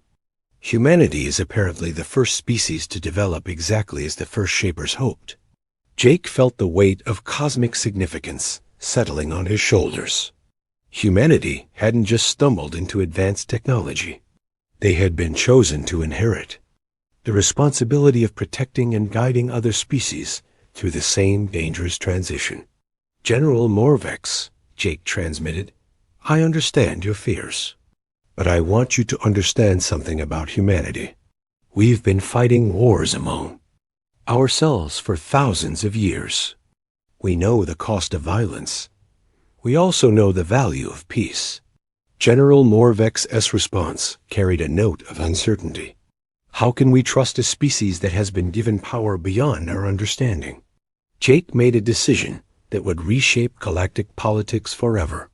Humanity is apparently the first species to develop exactly as the first Shapers hoped. Jake felt the weight of cosmic significance settling on his shoulders. Humanity hadn't just stumbled into advanced technology. They had been chosen to inherit the responsibility of protecting and guiding other species through the same dangerous transition. General Morvex, Jake transmitted, I understand your fears, but I want you to understand something about humanity. We've been fighting wars among ourselves for thousands of years. We know the cost of violence. We also know the value of peace. General Morvex's response carried a note of uncertainty. How can we trust a species that has been given power beyond our understanding? Jake made a decision that would reshape galactic politics forever.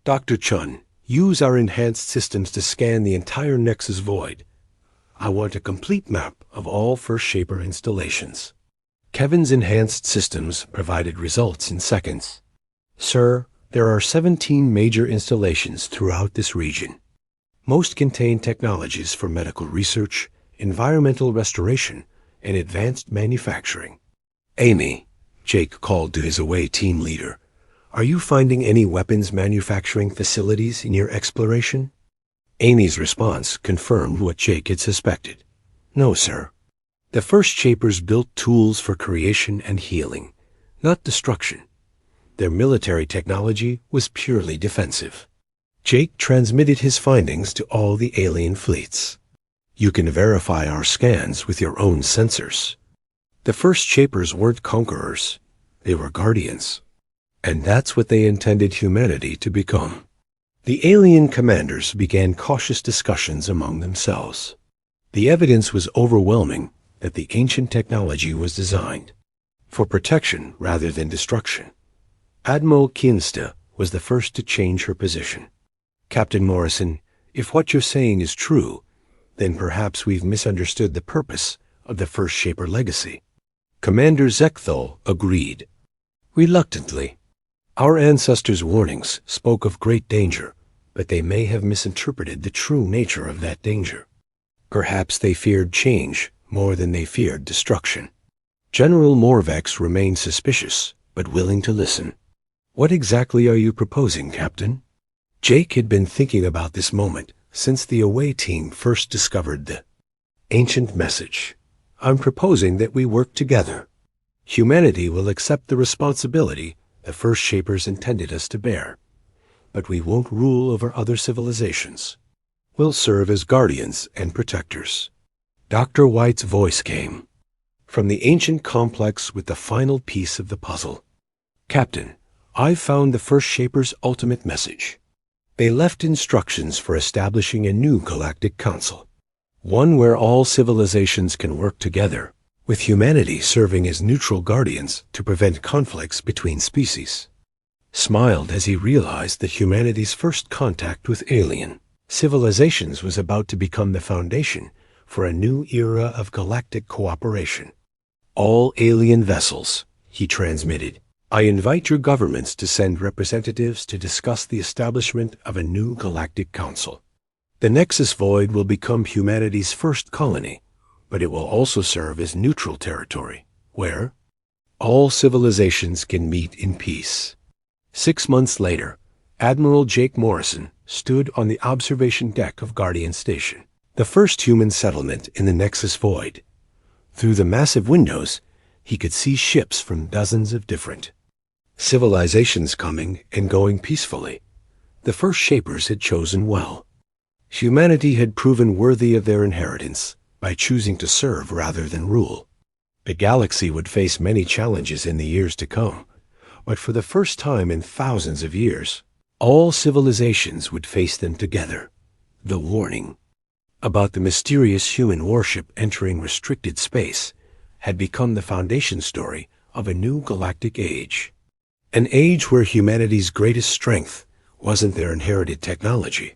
Dr. Chun, use our enhanced systems to scan the entire Nexus void. I want a complete map of all First Shaper installations. Kevin's enhanced systems provided results in seconds. Sir, there are 17 major installations throughout this region. Most contain technologies for medical research, environmental restoration, and advanced manufacturing. Amy, Jake called to his away team leader, are you finding any weapons manufacturing facilities in your exploration? Amy's response confirmed what Jake had suspected. No, sir. The first Shapers built tools for creation and healing, not destruction. Their military technology was purely defensive. Jake transmitted his findings to all the alien fleets. You can verify our scans with your own sensors. The first Shapers weren't conquerors. They were guardians. And that's what they intended humanity to become. The alien commanders began cautious discussions among themselves. The evidence was overwhelming that the ancient technology was designed for protection rather than destruction. Admiral Kinsta was the first to change her position. Captain Morrison, if what you're saying is true, then perhaps we've misunderstood the purpose of the first Shaper legacy. Commander Zekthal agreed. Reluctantly. Our ancestors' warnings spoke of great danger, but they may have misinterpreted the true nature of that danger. Perhaps they feared change more than they feared destruction. General Morvex remained suspicious, but willing to listen. What exactly are you proposing, Captain? Jake had been thinking about this moment since the away team first discovered the ancient message. I'm proposing that we work together. Humanity will accept the responsibility the first Shapers intended us to bear, but we won't rule over other civilizations. We'll serve as guardians and protectors. Dr. White's voice came from the ancient complex with the final piece of the puzzle. Captain, I've found the first Shapers' ultimate message. They left instructions for establishing a new galactic council, one where all civilizations can work together, with humanity serving as neutral guardians to prevent conflicts between species. Smiled as he realized that humanity's first contact with alien civilizations was about to become the foundation for a new era of galactic cooperation. All alien vessels, he transmitted, I invite your governments to send representatives to discuss the establishment of a new galactic council. The Nexus Void will become humanity's first colony, but it will also serve as neutral territory, where all civilizations can meet in peace. 6 months later, Admiral Jake Morrison stood on the observation deck of Guardian Station, the first human settlement in the Nexus Void. Through the massive windows, he could see ships from dozens of different civilizations coming and going peacefully. The first Shapers had chosen well. Humanity had proven worthy of their inheritance by choosing to serve rather than rule. The galaxy would face many challenges in the years to come, but for the first time in thousands of years, all civilizations would face them together. The warning about the mysterious human warship entering restricted space had become the foundation story of a new galactic age. An age where humanity's greatest strength wasn't their inherited technology,